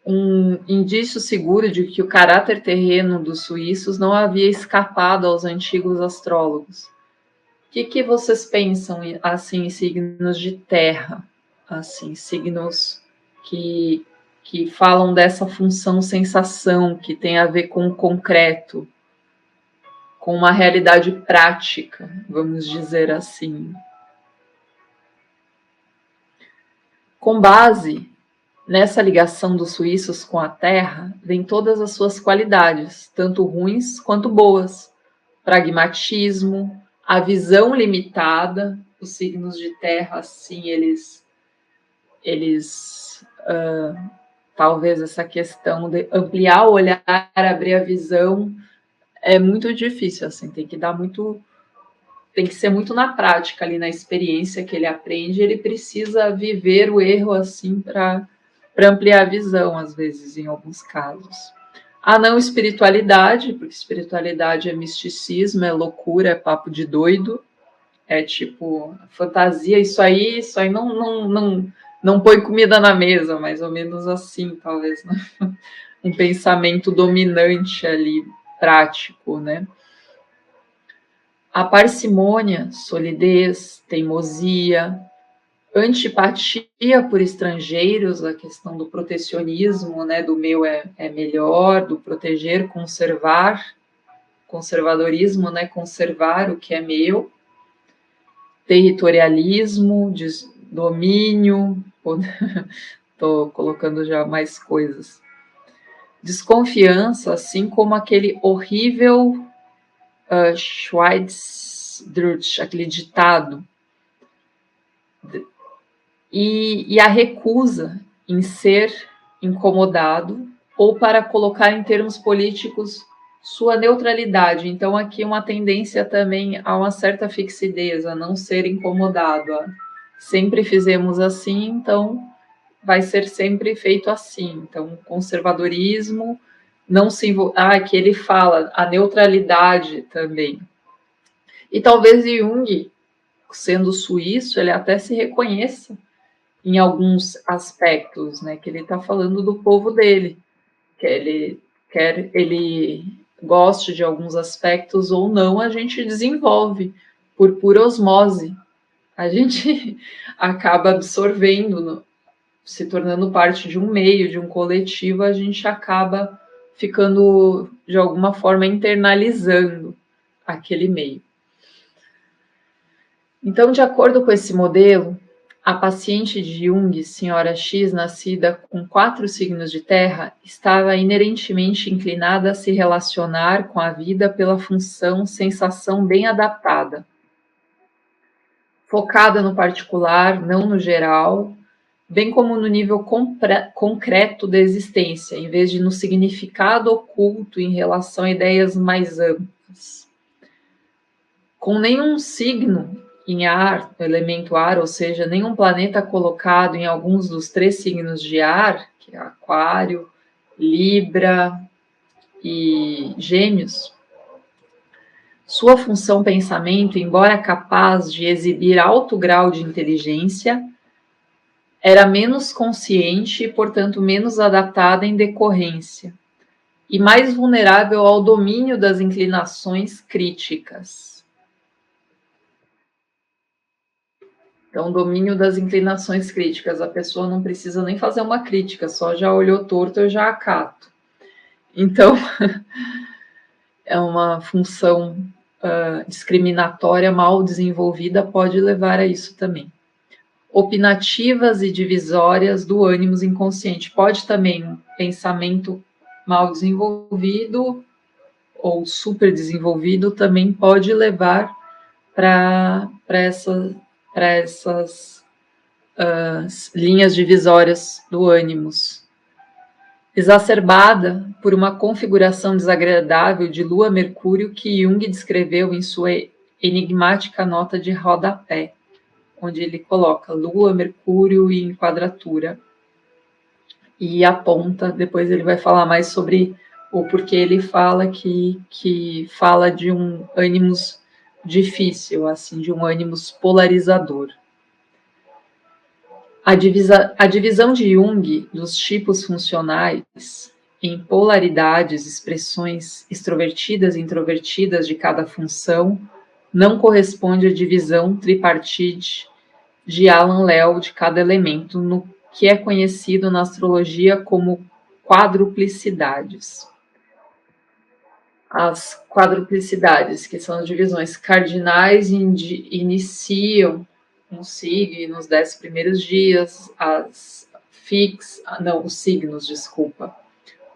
um indício seguro de que o caráter terreno dos suíços não havia escapado aos antigos astrólogos. O que vocês pensam assim em signos de terra, assim, signos que falam dessa função sensação, que tem a ver com o concreto, com uma realidade prática, vamos dizer assim. Com base nessa ligação dos suíços com a terra, vem todas as suas qualidades, tanto ruins quanto boas. Pragmatismo, a visão limitada, os signos de terra, assim, talvez essa questão de ampliar o olhar, abrir a visão, é muito difícil, assim, tem que ser muito na prática ali, na experiência que ele aprende, ele precisa viver o erro, assim, para ampliar a visão, às vezes, em alguns casos. A não espiritualidade, porque espiritualidade é misticismo, é loucura, é papo de doido, é tipo fantasia, isso aí não põe comida na mesa, mais ou menos assim, talvez, né? Um pensamento dominante ali, prático, né? A parcimônia, solidez, teimosia, antipatia por estrangeiros, a questão do protecionismo, né, do meu é melhor, do proteger, conservar, conservadorismo, né, conservar o que é meu, territorialismo, domínio, estou colocando já mais coisas, desconfiança, assim como aquele horrível Schweitzer, aquele ditado, e a recusa em ser incomodado ou, para colocar em termos políticos, sua neutralidade. Então, aqui uma tendência também a uma certa fixidez, a não ser incomodado. Sempre fizemos assim, então vai ser sempre feito assim. Então, conservadorismo, não se que ele fala, a neutralidade também. E talvez Jung, sendo suíço, ele até se reconheça em alguns aspectos, né, que ele está falando do povo dele, que ele goste de alguns aspectos ou não, a gente desenvolve por osmose. A gente acaba absorvendo, se tornando parte de um meio, de um coletivo, a gente acaba ficando, de alguma forma, internalizando aquele meio. Então, de acordo com esse modelo, a paciente de Jung, senhora X, nascida com 4 signos de terra, estava inerentemente inclinada a se relacionar com a vida pela função sensação bem adaptada. Focada no particular, não no geral, bem como no nível concreto da existência, em vez de no significado oculto em relação a ideias mais amplas. Com nenhum signo em ar, elemento ar, ou seja, nenhum planeta colocado em alguns dos 3 signos de ar, que é Aquário, Libra e Gêmeos, sua função pensamento, embora capaz de exibir alto grau de inteligência, era menos consciente e, portanto, menos adaptada em decorrência, e mais vulnerável ao domínio das inclinações críticas. Então, domínio das inclinações críticas. A pessoa não precisa nem fazer uma crítica, só já olhou torto, eu já acato. Então, é uma função discriminatória mal desenvolvida, pode levar a isso também. Opinativas e divisórias do ânimo inconsciente. Pode também um pensamento mal desenvolvido ou super desenvolvido também pode levar para essas linhas divisórias do ânimos. Exacerbada por uma configuração desagradável de Lua-Mercúrio que Jung descreveu em sua enigmática nota de rodapé, onde ele coloca Lua, Mercúrio em quadratura. E aponta, depois ele vai falar mais sobre o porquê ele fala que fala de um ânimos difícil, assim, de um ânimos polarizador. A divisão de Jung dos tipos funcionais em polaridades, expressões extrovertidas e introvertidas de cada função, não corresponde à divisão tripartite de Alan Léo de cada elemento, no que é conhecido na astrologia como quadruplicidades. As quadruplicidades, que são as divisões cardinais, iniciam um signo nos 10 primeiros dias, os signos, desculpa.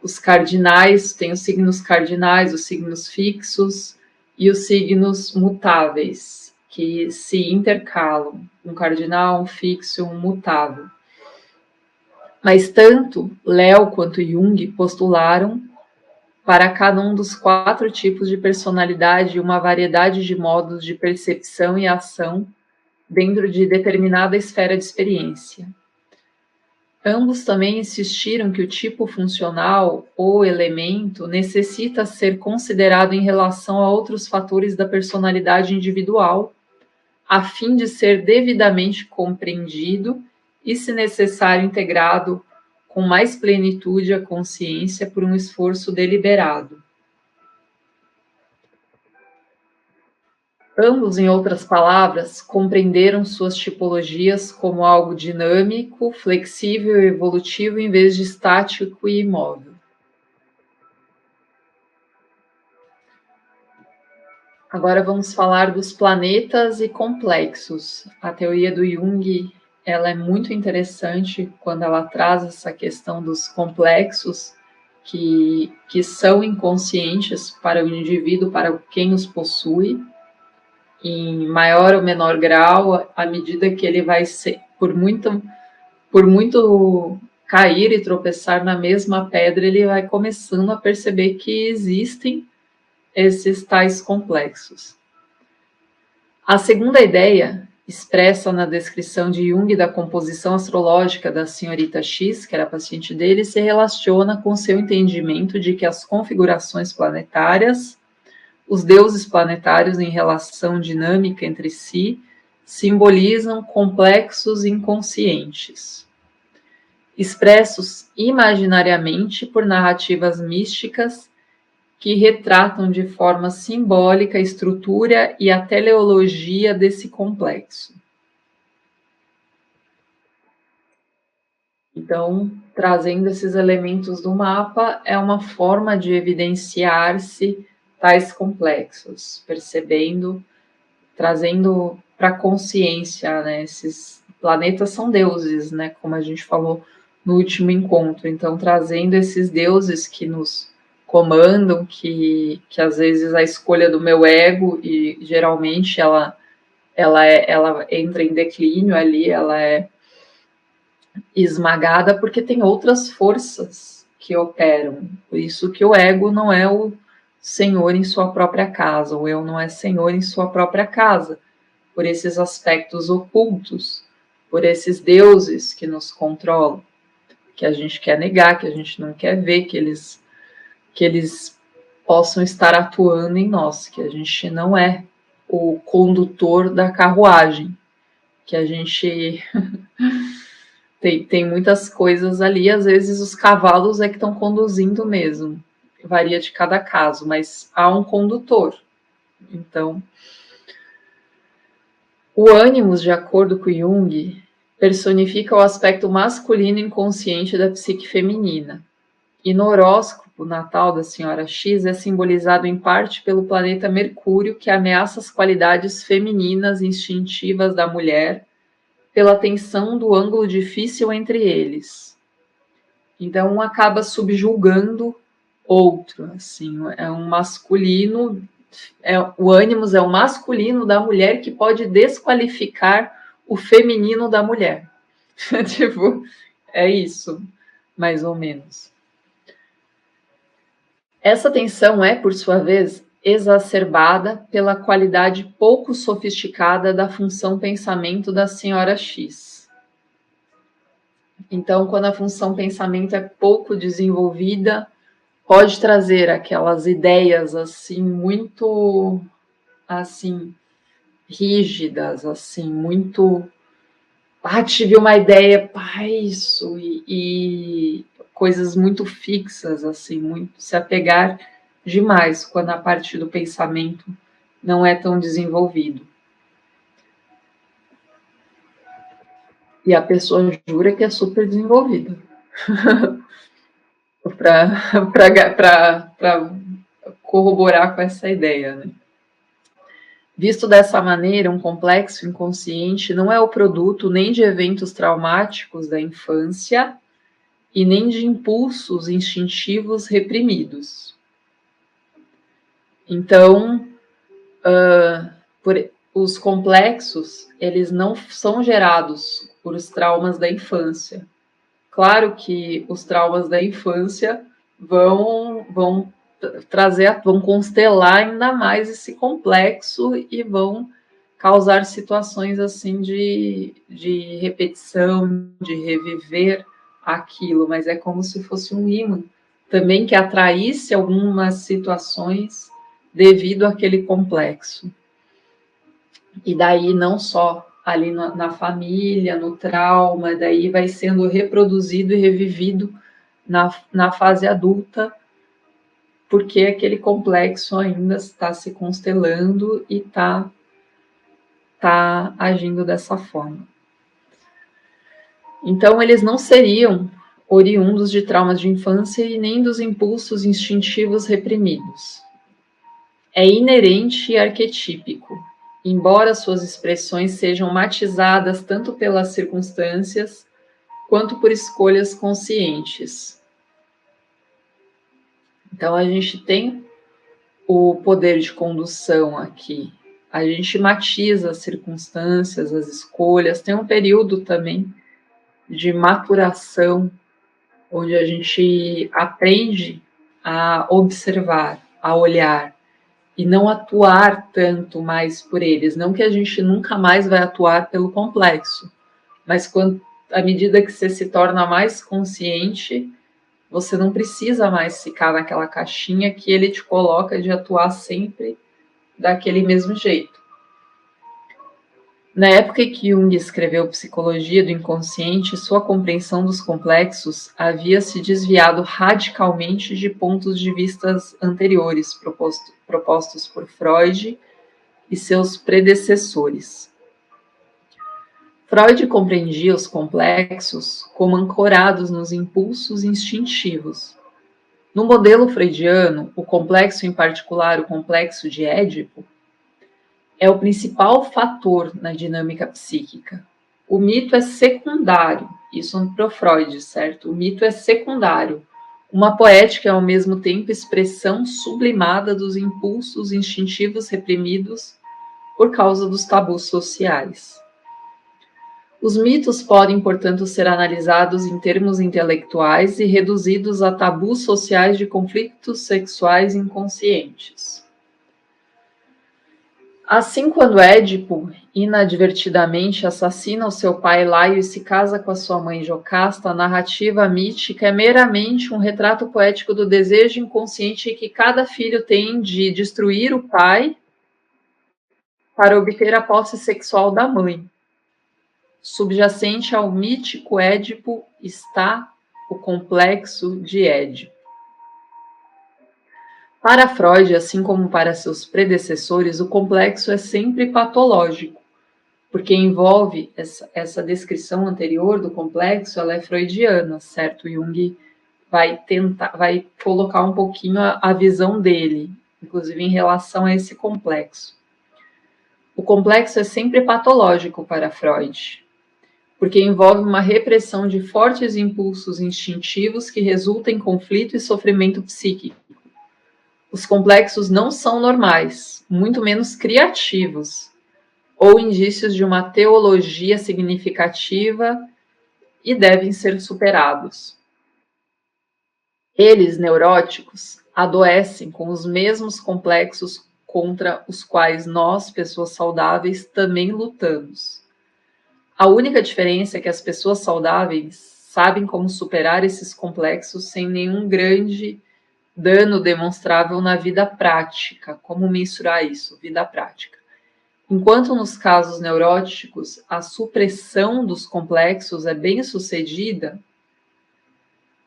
Os cardinais, tem os signos cardinais, os signos fixos e os signos mutáveis, que se intercalam, um cardinal, um fixo e um mutável. Mas tanto Léo quanto Jung postularam para cada um dos 4 tipos de personalidade uma variedade de modos de percepção e ação dentro de determinada esfera de experiência. Ambos também insistiram que o tipo funcional ou elemento necessita ser considerado em relação a outros fatores da personalidade individual, a fim de ser devidamente compreendido e, se necessário, integrado com mais plenitude à consciência por um esforço deliberado. Ambos, em outras palavras, compreenderam suas tipologias como algo dinâmico, flexível e evolutivo em vez de estático e imóvel. Agora vamos falar dos planetas e complexos. A teoria do Jung, ela é muito interessante quando ela traz essa questão dos complexos que são inconscientes para o indivíduo, para quem os possui, em maior ou menor grau, à medida que ele vai ser, por muito cair e tropeçar na mesma pedra, ele vai começando a perceber que existem esses tais complexos. A segunda ideia, expressa na descrição de Jung da composição astrológica da senhorita X, que era paciente dele, se relaciona com seu entendimento de que as configurações planetárias, os deuses planetários em relação dinâmica entre si, simbolizam complexos inconscientes, expressos imaginariamente por narrativas místicas que retratam de forma simbólica a estrutura e a teleologia desse complexo. Então, trazendo esses elementos do mapa, é uma forma de evidenciar-se tais complexos, percebendo, trazendo para a consciência, né? Esses planetas são deuses, né? Como a gente falou no último encontro. Então, trazendo esses deuses que nos comandam, que às vezes a escolha do meu ego, e geralmente ela entra em declínio ali, ela é esmagada porque tem outras forças que operam. Por isso que o ego não é o senhor em sua própria casa, o eu não é senhor em sua própria casa, por esses aspectos ocultos, por esses deuses que nos controlam, que a gente quer negar, que a gente não quer ver, que eles possam estar atuando em nós, que a gente não é o condutor da carruagem, que a gente tem muitas coisas ali, às vezes os cavalos é que estão conduzindo mesmo, varia de cada caso, mas há um condutor. Então, o ânimos, de acordo com Jung, personifica o aspecto masculino inconsciente da psique feminina. E no horóscopo natal da senhora X é simbolizado em parte pelo planeta Mercúrio, que ameaça as qualidades femininas instintivas da mulher pela tensão do ângulo difícil entre eles. Então, um acaba subjugando outro, assim, é um masculino, o ânimos é o masculino da mulher que pode desqualificar o feminino da mulher. Tipo, é isso, mais ou menos. Essa tensão é, por sua vez, exacerbada pela qualidade pouco sofisticada da função pensamento da senhora X. Então, quando a função pensamento é pouco desenvolvida, pode trazer aquelas ideias assim muito assim, rígidas, assim, muito... tive uma ideia, isso, e coisas muito fixas, assim, muito se apegar demais quando a parte do pensamento não é tão desenvolvido. E a pessoa jura que é super desenvolvida. Para corroborar com essa ideia, né? Visto dessa maneira, um complexo inconsciente não é o produto nem de eventos traumáticos da infância e nem de impulsos instintivos reprimidos. Então, os complexos, eles não são gerados por os traumas da infância. Claro que os traumas da infância vão constelar ainda mais esse complexo e vão causar situações assim de repetição, de reviver aquilo, mas é como se fosse um imã também que atraísse algumas situações devido àquele complexo. E daí não só ali na família, no trauma, daí vai sendo reproduzido e revivido na fase adulta, porque aquele complexo ainda está se constelando e está agindo dessa forma. Então, eles não seriam oriundos de traumas de infância e nem dos impulsos instintivos reprimidos. É inerente e arquetípico, embora suas expressões sejam matizadas tanto pelas circunstâncias quanto por escolhas conscientes. Então, a gente tem o poder de condução aqui. A gente matiza as circunstâncias, as escolhas. Tem um período também de maturação, onde a gente aprende a observar, a olhar, e não atuar tanto mais por eles. Não que a gente nunca mais vai atuar pelo complexo, mas à medida que você se torna mais consciente, você não precisa mais ficar naquela caixinha que ele te coloca de atuar sempre daquele mesmo jeito. Na época que Jung escreveu Psicologia do Inconsciente, sua compreensão dos complexos havia se desviado radicalmente de pontos de vista anteriores propostos por Freud e seus predecessores. Freud compreendia os complexos como ancorados nos impulsos instintivos. No modelo freudiano, o complexo, em particular o complexo de Édipo, é o principal fator na dinâmica psíquica. O mito é secundário, isso para o Freud, certo? O mito é secundário. Uma poética é ao mesmo tempo expressão sublimada dos impulsos instintivos reprimidos por causa dos tabus sociais. Os mitos podem, portanto, ser analisados em termos intelectuais e reduzidos a tabus sociais de conflitos sexuais inconscientes. Assim, quando Édipo inadvertidamente assassina o seu pai Laio e se casa com a sua mãe Jocasta, a narrativa mítica é meramente um retrato poético do desejo inconsciente que cada filho tem de destruir o pai para obter a posse sexual da mãe. Subjacente ao mítico Édipo está o complexo de Édipo. Para Freud, assim como para seus predecessores, o complexo é sempre patológico, porque envolve essa descrição anterior do complexo, ela é freudiana, certo? Jung vai colocar um pouquinho a visão dele, inclusive em relação a esse complexo. O complexo é sempre patológico para Freud, porque envolve uma repressão de fortes impulsos instintivos que resulta em conflito e sofrimento psíquico. Os complexos não são normais, muito menos criativos, ou indícios de uma teologia significativa e devem ser superados. Eles, neuróticos, adoecem com os mesmos complexos contra os quais nós, pessoas saudáveis, também lutamos. A única diferença é que as pessoas saudáveis sabem como superar esses complexos sem nenhum grande dano demonstrável na vida prática. Como mensurar isso? Vida prática. Enquanto nos casos neuróticos a supressão dos complexos é bem sucedida,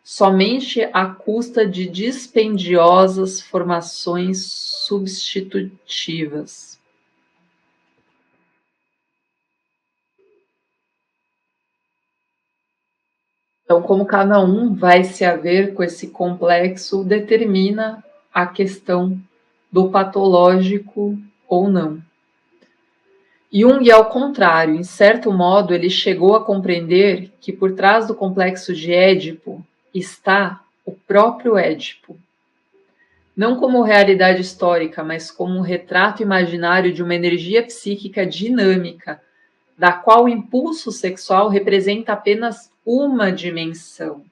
somente à custa de dispendiosas formações substitutivas. Então, como cada um vai se haver com esse complexo, determina a questão do patológico ou não. Jung, ao contrário, em certo modo, ele chegou a compreender que por trás do complexo de Édipo está o próprio Édipo. Não como realidade histórica, mas como um retrato imaginário de uma energia psíquica dinâmica, da qual o impulso sexual representa apenas uma dimensão.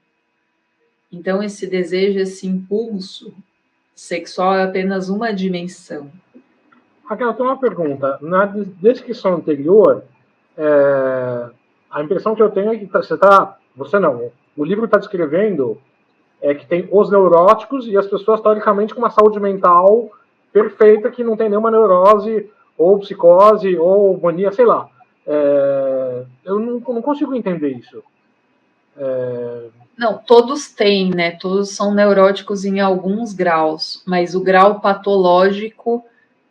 Então, esse desejo, esse impulso sexual é apenas uma dimensão.
Raquel, eu tenho uma pergunta. Na descrição anterior, a impressão que eu tenho é que você não, o livro está descrevendo que tem os neuróticos e as pessoas, teoricamente, com uma saúde mental perfeita, que não tem nenhuma neurose, ou psicose, ou mania, sei lá. Eu não consigo entender isso.
Não, todos têm, né? Todos são neuróticos em alguns graus, mas o grau patológico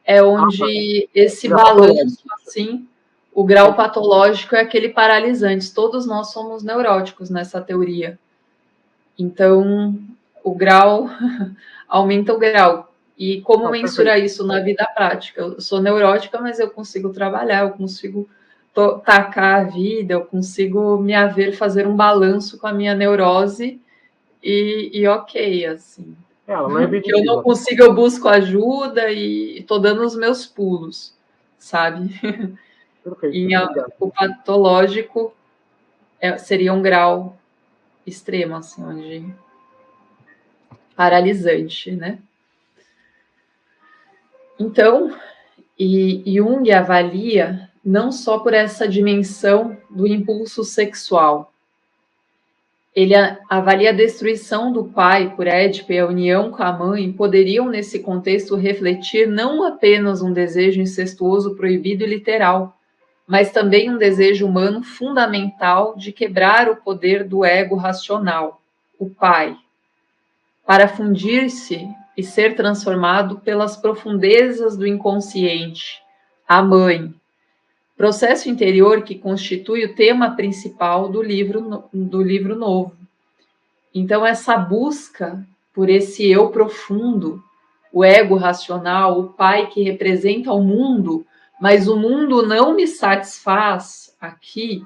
é onde esse balanço, assim, o grau patológico é aquele paralisante. Todos nós somos neuróticos nessa teoria. Então, o grau aumenta o grau. E como mensurar isso na vida prática? Eu sou neurótica, mas eu consigo trabalhar, eu consigo tacar a vida, eu consigo me haver fazer um balanço com a minha neurose e ok, assim.
Ela não é
que eu não consigo, eu busco ajuda e estou dando os meus pulos, sabe?
Perfeito.
O patológico seria um grau extremo, assim, onde paralisante, né? Então, Jung avalia não só por essa dimensão do impulso sexual. Ele avalia a destruição do pai por Édipo e a união com a mãe poderiam, nesse contexto, refletir não apenas um desejo incestuoso proibido e literal, mas também um desejo humano fundamental de quebrar o poder do ego racional, o pai, para fundir-se e ser transformado pelas profundezas do inconsciente, a mãe, processo interior que constitui o tema principal do livro novo. Então, essa busca por esse eu profundo, o ego racional, o pai que representa o mundo, mas o mundo não me satisfaz aqui,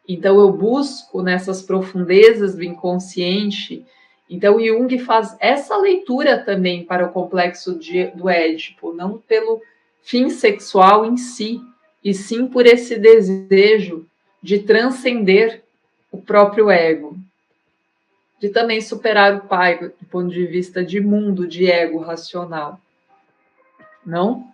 então eu busco nessas profundezas do inconsciente. Então, Jung faz essa leitura também para o complexo do Édipo, não pelo fim sexual em si, e sim por esse desejo de transcender o próprio ego, de também superar o pai do ponto de vista de mundo, de ego racional. Não?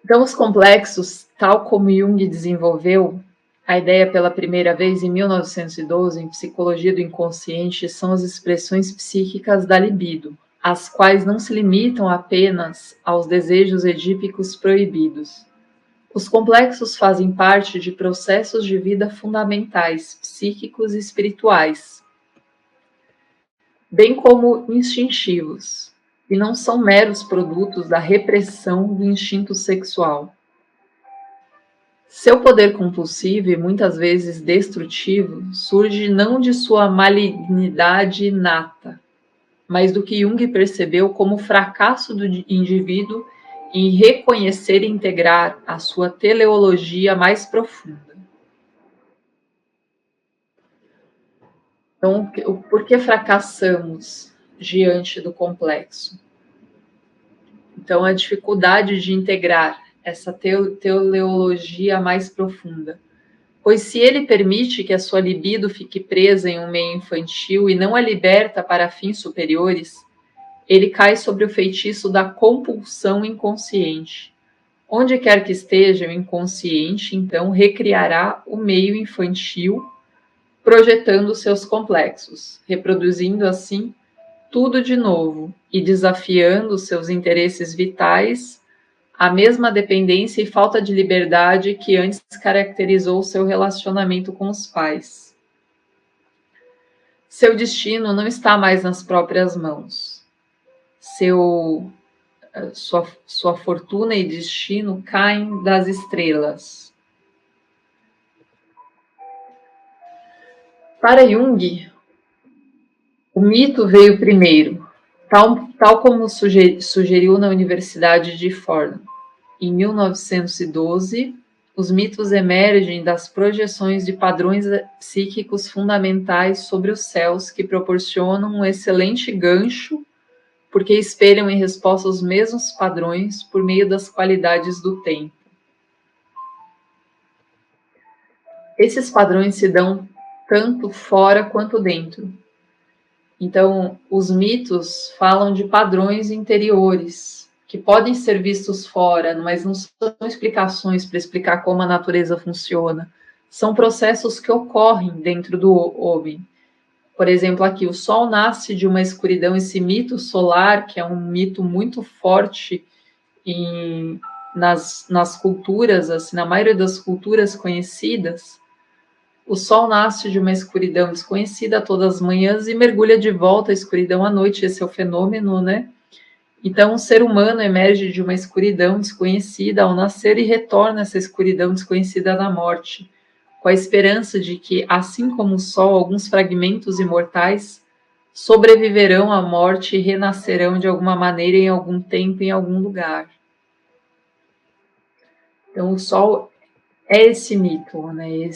Então, os complexos, tal como Jung desenvolveu a ideia pela primeira vez em 1912 em Psicologia do Inconsciente, são as expressões psíquicas da libido, as quais não se limitam apenas aos desejos edípicos proibidos. Os complexos fazem parte de processos de vida fundamentais, psíquicos e espirituais, bem como instintivos, e não são meros produtos da repressão do instinto sexual. Seu poder compulsivo e muitas vezes destrutivo surge não de sua malignidade inata, mas do que Jung percebeu como fracasso do indivíduo em reconhecer e integrar a sua teleologia mais profunda. Então, por que fracassamos diante do complexo? Então, a dificuldade de integrar essa teleologia mais profunda. Pois se ele permite que a sua libido fique presa em um meio infantil e não a liberta para fins superiores, ele cai sobre o feitiço da compulsão inconsciente. Onde quer que esteja o inconsciente, então, recriará o meio infantil, projetando seus complexos, reproduzindo assim tudo de novo e desafiando seus interesses vitais, a mesma dependência e falta de liberdade que antes caracterizou seu relacionamento com os pais. Seu destino não está mais nas próprias mãos. Sua fortuna e destino caem das estrelas. Para Jung, o mito veio primeiro, tal como sugeriu na Universidade de Fordham. Em 1912, os mitos emergem das projeções de padrões psíquicos fundamentais sobre os céus que proporcionam um excelente gancho porque espelham em resposta os mesmos padrões por meio das qualidades do tempo. Esses padrões se dão tanto fora quanto dentro. Então, os mitos falam de padrões interiores, que podem ser vistos fora, mas não são explicações para explicar como a natureza funciona. São processos que ocorrem dentro do homem. Por exemplo, aqui, o Sol nasce de uma escuridão, esse mito solar, que é um mito muito forte nas culturas, assim, na maioria das culturas conhecidas. O Sol nasce de uma escuridão desconhecida todas as manhãs e mergulha de volta à escuridão à noite. Esse é o fenômeno, né? Então, o ser humano emerge de uma escuridão desconhecida ao nascer e retorna a essa escuridão desconhecida na morte, com a esperança de que, assim como o Sol, alguns fragmentos imortais sobreviverão à morte e renascerão de alguma maneira em algum tempo, em algum lugar. Então, o Sol é esse mito, né?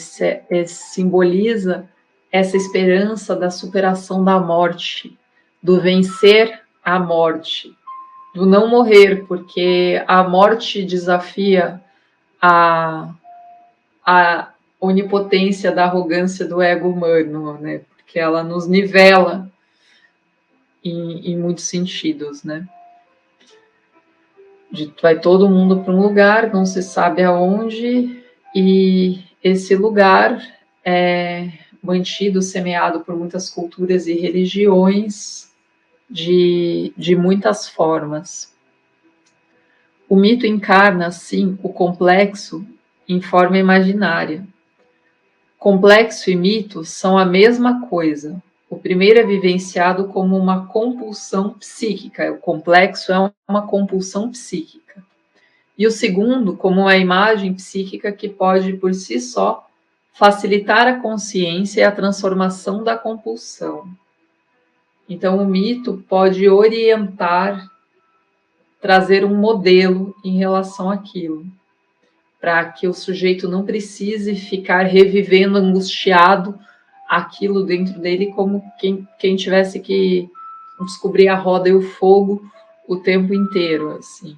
Simboliza essa esperança da superação da morte, do vencer a morte, do não morrer, porque a morte desafia a onipotência da arrogância do ego humano, né? Porque ela nos nivela em muitos sentidos, né? Vai todo mundo para um lugar, não se sabe aonde, e esse lugar é mantido, semeado por muitas culturas e religiões de muitas formas. O mito encarna, assim, o complexo em forma imaginária. Complexo e mito são a mesma coisa. O primeiro é vivenciado como uma compulsão psíquica, o complexo é uma compulsão psíquica. E o segundo, como uma imagem psíquica que pode, por si só, facilitar a consciência e a transformação da compulsão. Então, o mito pode orientar, trazer um modelo em relação àquilo, para que o sujeito não precise ficar revivendo, angustiado, aquilo dentro dele como quem tivesse que descobrir a roda e o fogo o tempo inteiro, assim.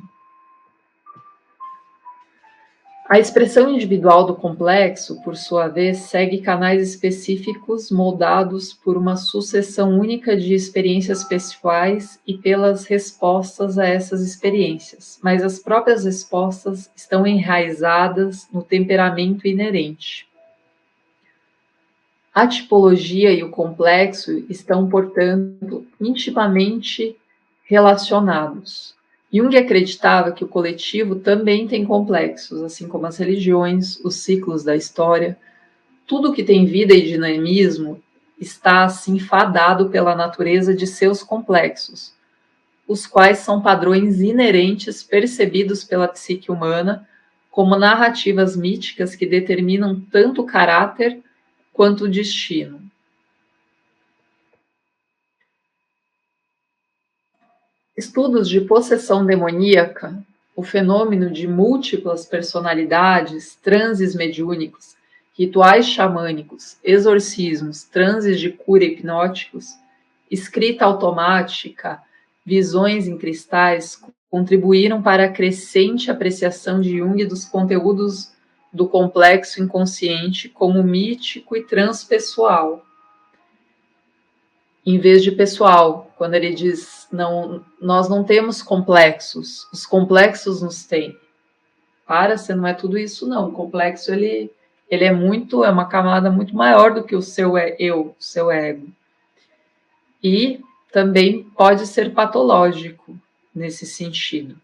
A expressão individual do complexo, por sua vez, segue canais específicos moldados por uma sucessão única de experiências pessoais e pelas respostas a essas experiências, mas as próprias respostas estão enraizadas no temperamento inerente. A tipologia e o complexo estão, portanto, intimamente relacionados. Jung acreditava que o coletivo também tem complexos, assim como as religiões, os ciclos da história. Tudo que tem vida e dinamismo está, assim, fadado pela natureza de seus complexos, os quais são padrões inerentes percebidos pela psique humana como narrativas míticas que determinam tanto o caráter quanto o destino. Estudos de possessão demoníaca, o fenômeno de múltiplas personalidades, transes mediúnicos, rituais xamânicos, exorcismos, transes de cura hipnóticos, escrita automática, visões em cristais, contribuíram para a crescente apreciação de Jung dos conteúdos do complexo inconsciente como mítico e transpessoal, em vez de pessoal, quando ele diz, não, nós não temos complexos, os complexos nos têm. Você não é tudo isso, não. O complexo, ele é uma camada muito maior do que o seu eu, o seu ego. E também pode ser patológico nesse sentido.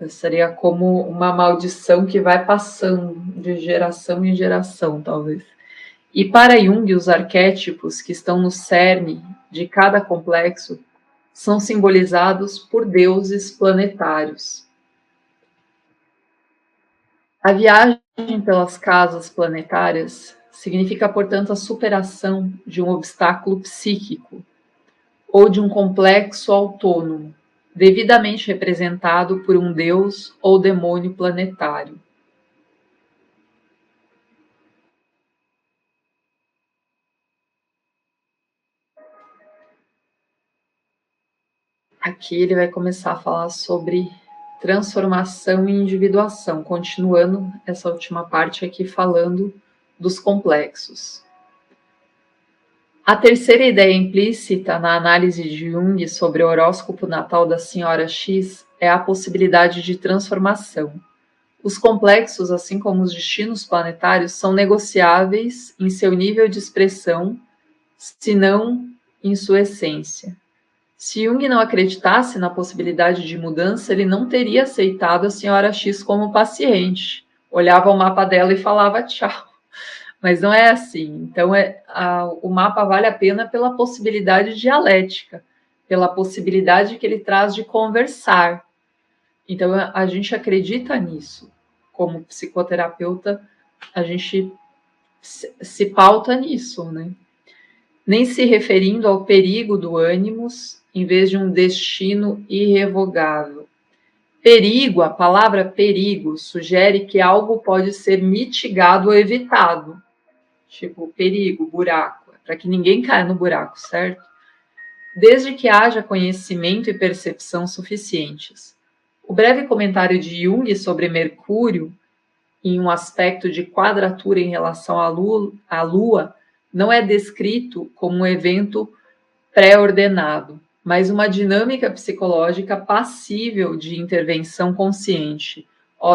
Seria como uma maldição que vai passando de geração em geração, talvez. E para Jung, os arquétipos que estão no cerne de cada complexo são simbolizados por deuses planetários. A viagem pelas casas planetárias significa, portanto, a superação de um obstáculo psíquico ou de um complexo autônomo, devidamente representado por um deus ou demônio planetário. Aqui ele vai começar a falar sobre transformação e individuação, continuando essa última parte aqui falando dos complexos. A terceira ideia implícita na análise de Jung sobre o horóscopo natal da senhora X é a possibilidade de transformação. Os complexos, assim como os destinos planetários, são negociáveis em seu nível de expressão, se não em sua essência. Se Jung não acreditasse na possibilidade de mudança, ele não teria aceitado a senhora X como paciente. Olhava o mapa dela e falava tchau. Mas não é assim. Então, o mapa vale a pena pela possibilidade dialética, pela possibilidade que ele traz de conversar. Então, a gente acredita nisso. Como psicoterapeuta, a gente se pauta nisso, né? Nem se referindo ao perigo do ânimos, em vez de um destino irrevogável. Perigo, a palavra perigo, sugere que algo pode ser mitigado ou evitado. Tipo, perigo, buraco, para que ninguém caia no buraco, certo? Desde que haja conhecimento e percepção suficientes. O breve comentário de Jung sobre Mercúrio, em um aspecto de quadratura em relação à Lua, não é descrito como um evento pré-ordenado, mas uma dinâmica psicológica passível de intervenção consciente.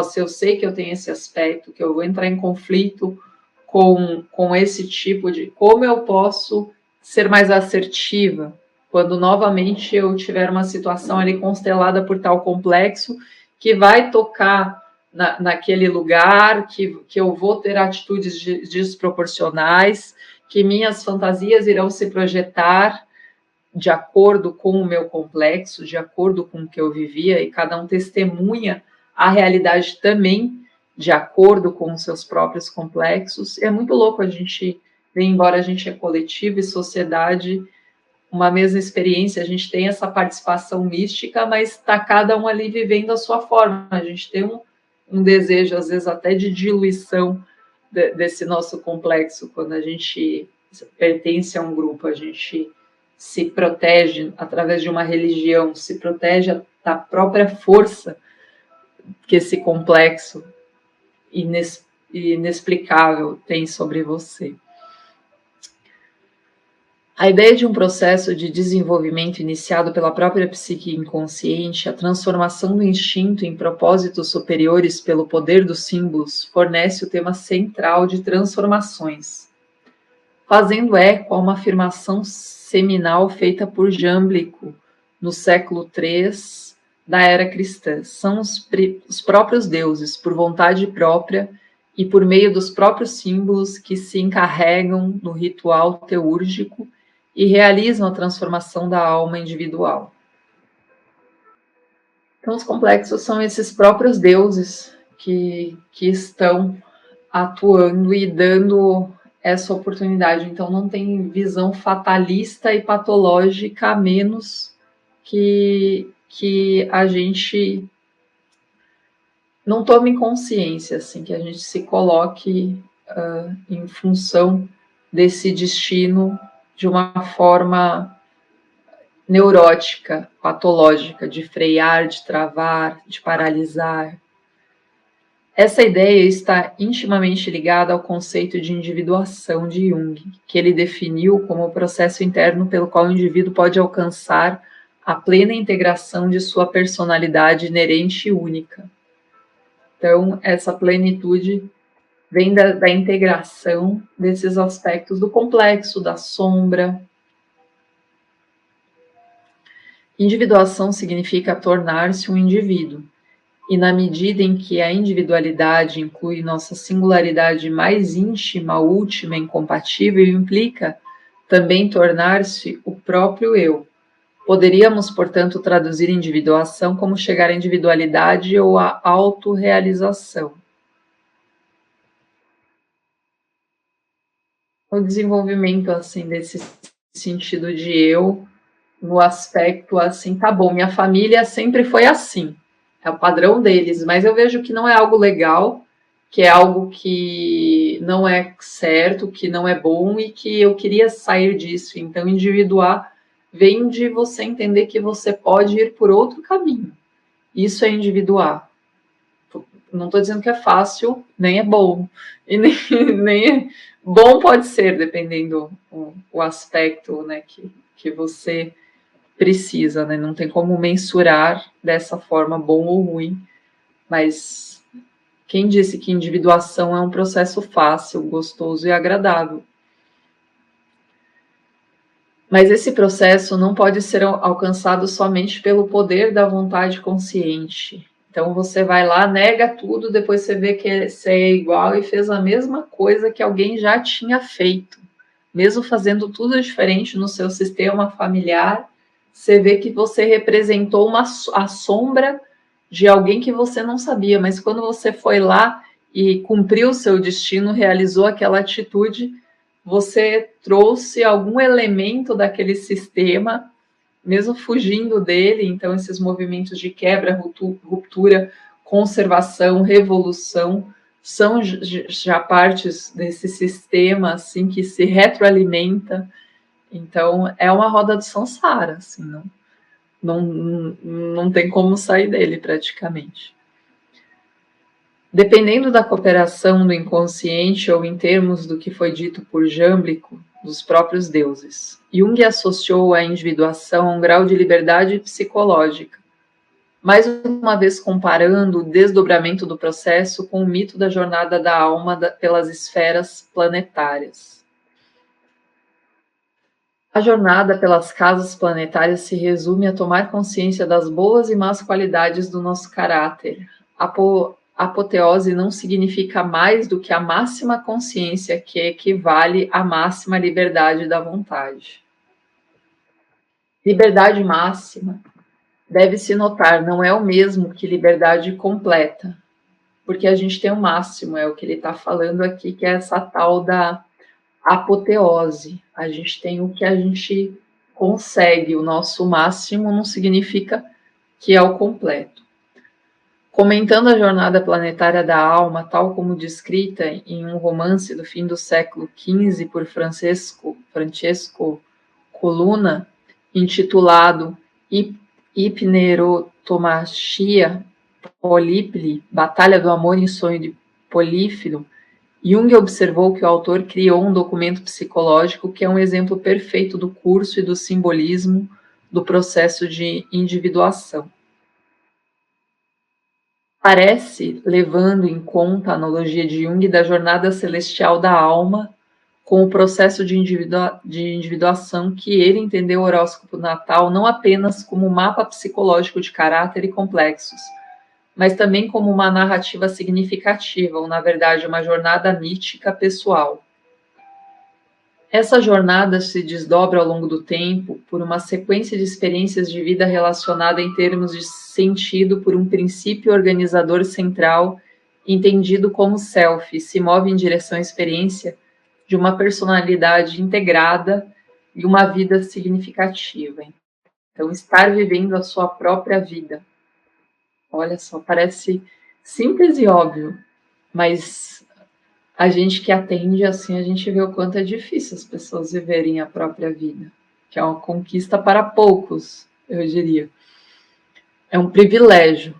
Se eu sei que eu tenho esse aspecto, que eu vou entrar em conflito com esse tipo de... Como eu posso ser mais assertiva quando novamente eu tiver uma situação ali constelada por tal complexo que vai tocar naquele lugar, que eu vou ter atitudes desproporcionais, que minhas fantasias irão se projetar de acordo com o meu complexo, de acordo com o que eu vivia, e cada um testemunha a realidade também de acordo com os seus próprios complexos. É muito louco a gente ver, embora a gente é coletivo e sociedade, uma mesma experiência, a gente tem essa participação mística, mas está cada um ali vivendo a sua forma. A gente tem um desejo, às vezes, até de diluição desse nosso complexo. Quando a gente pertence a um grupo, a gente se protege através de uma religião, se protege da própria força que esse complexo inexplicável tem sobre você. A ideia de um processo de desenvolvimento iniciado pela própria psique inconsciente, a transformação do instinto em propósitos superiores pelo poder dos símbolos, fornece o tema central de transformações, fazendo eco a uma afirmação seminal feita por Jâmblico no século III da era cristã. São os próprios deuses, por vontade própria e por meio dos próprios símbolos, que se encarregam no ritual teúrgico e realizam a transformação da alma individual. Então, os complexos são esses próprios deuses que estão atuando e dando essa oportunidade. Então, não tem visão fatalista e patológica, a menos que a gente não tome consciência, assim, que a gente se coloque em função desse destino de uma forma neurótica, patológica, de frear, de travar, de paralisar. Essa ideia está intimamente ligada ao conceito de individuação de Jung, que ele definiu como o processo interno pelo qual o indivíduo pode alcançar a plena integração de sua personalidade inerente e única. Então, essa plenitude vem da integração desses aspectos do complexo, da sombra, Individuação significa tornar-se um indivíduo, e na medida em que a individualidade inclui nossa singularidade mais íntima, última e incompatível, implica também tornar-se o próprio eu. Poderíamos, portanto, traduzir individuação como chegar à individualidade ou à autorrealização. O desenvolvimento, assim, desse sentido de eu, no aspecto, assim, tá bom, minha família sempre foi assim, é o padrão deles, mas eu vejo que não é algo legal, que é algo que não é certo, que não é bom e que eu queria sair disso. Então, individuar vem de você entender que você pode ir por outro caminho. Isso é individuar. Não estou dizendo que é fácil, nem é bom. E nem é bom pode ser, dependendo o aspecto, né, que você precisa, né? Não tem como mensurar dessa forma bom ou ruim, mas quem disse que individuação é um processo fácil, gostoso e agradável? Mas esse processo não pode ser alcançado somente pelo poder da vontade consciente. Então você vai lá, nega tudo, depois você vê que você é igual e fez a mesma coisa que alguém já tinha feito. Mesmo fazendo tudo diferente no seu sistema familiar, você vê que você representou a sombra de alguém que você não sabia, mas quando você foi lá e cumpriu o seu destino, realizou aquela atitude, você trouxe algum elemento daquele sistema, mesmo fugindo dele. Então, esses movimentos de quebra, ruptura, conservação, revolução, são já partes desse sistema assim que se retroalimenta. Então, é uma roda do samsara, assim, não tem como sair dele praticamente. Dependendo da cooperação do inconsciente ou em termos do que foi dito por Jâmblico, dos próprios deuses, Jung associou a individuação a um grau de liberdade psicológica, mais uma vez comparando o desdobramento do processo com o mito da jornada da alma pelas esferas planetárias. A jornada pelas casas planetárias se resume a tomar consciência das boas e más qualidades do nosso caráter. A apoteose não significa mais do que a máxima consciência, que equivale à máxima liberdade da vontade. Liberdade máxima, deve-se notar, não é o mesmo que liberdade completa, porque a gente tem o máximo, é o que ele está falando aqui, que é essa tal da apoteose. A gente tem o que a gente consegue, o nosso máximo não significa que é o completo. Comentando a jornada planetária da alma, tal como descrita em um romance do fim do século XV por Francesco Colonna, intitulado Hipnerotomachia Polípile, Batalha do Amor em Sonho de Polífilo, Jung observou que o autor criou um documento psicológico que é um exemplo perfeito do curso e do simbolismo do processo de individuação. Parece, levando em conta a analogia de Jung da jornada celestial da alma, com o processo de individuação que ele entendeu o horóscopo natal não apenas como um mapa psicológico de caráter e complexos, mas também como uma narrativa significativa, ou, na verdade, uma jornada mítica pessoal. Essa jornada se desdobra ao longo do tempo por uma sequência de experiências de vida relacionada em termos de sentido por um princípio organizador central, entendido como self, e se move em direção à experiência de uma personalidade integrada e uma vida significativa. Então, estar vivendo a sua própria vida. Olha só, parece simples e óbvio, mas a gente que atende assim, a gente vê o quanto é difícil as pessoas viverem a própria vida, que é uma conquista para poucos, eu diria. É um privilégio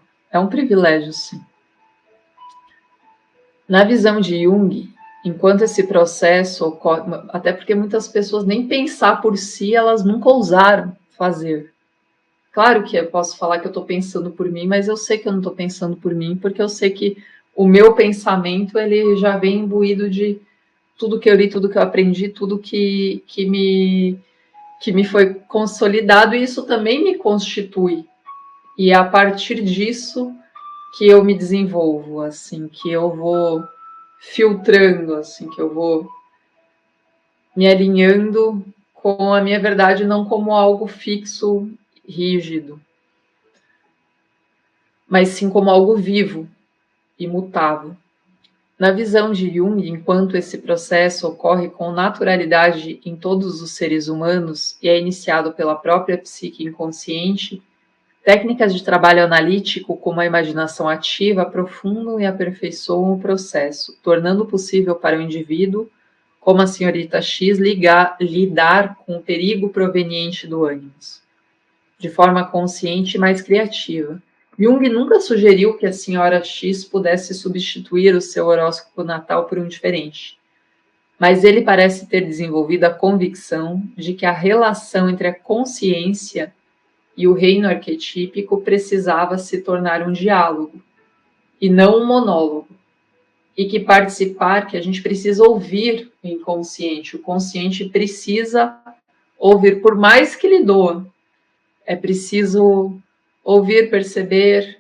sim. Na visão de Jung, enquanto esse processo ocorre, até porque muitas pessoas nem pensar por si, elas nunca ousaram fazer. Claro que eu posso falar que eu estou pensando por mim, mas eu sei que eu não estou pensando por mim, porque eu sei que o meu pensamento ele já vem imbuído de tudo que eu li, tudo que eu aprendi, tudo que que me foi consolidado, e isso também me constitui. E é a partir disso que eu me desenvolvo, assim, que eu vou filtrando, assim, que eu vou me alinhando com a minha verdade, não como algo fixo, rígido, mas sim como algo vivo, imutável. Na visão de Jung, enquanto esse processo ocorre com naturalidade em todos os seres humanos e é iniciado pela própria psique inconsciente, técnicas de trabalho analítico, como a imaginação ativa, aprofundam e aperfeiçoam o processo, tornando possível para o indivíduo, como a senhorita X, lidar com o perigo proveniente do ânimos, de forma consciente e mais criativa. Jung nunca sugeriu que a senhora X pudesse substituir o seu horóscopo natal por um diferente, mas ele parece ter desenvolvido a convicção de que a relação entre a consciência e o reino arquetípico precisava se tornar um diálogo, e não um monólogo. E que participar, que a gente precisa ouvir o inconsciente. O consciente precisa ouvir, por mais que lhe doa. É preciso ouvir, perceber.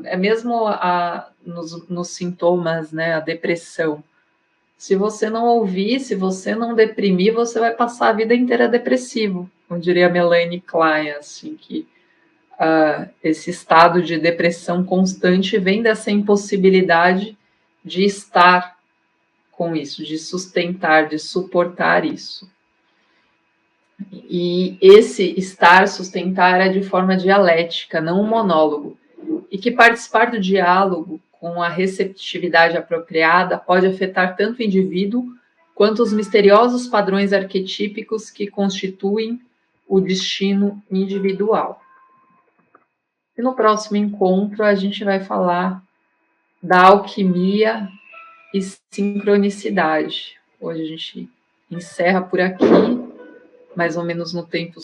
É mesmo nos sintomas, né, a depressão. Se você não ouvir, se você não deprimir, você vai passar a vida inteira depressivo. Como diria Melanie Klein, assim, que esse estado de depressão constante vem dessa impossibilidade de estar com isso, de sustentar, de suportar isso. E esse estar, sustentar, é de forma dialética, não um monólogo. E que participar do diálogo com a receptividade apropriada pode afetar tanto o indivíduo quanto os misteriosos padrões arquetípicos que constituem o destino individual. E no próximo encontro a gente vai falar da alquimia e sincronicidade. Hoje a gente encerra por aqui, mais ou menos no tempo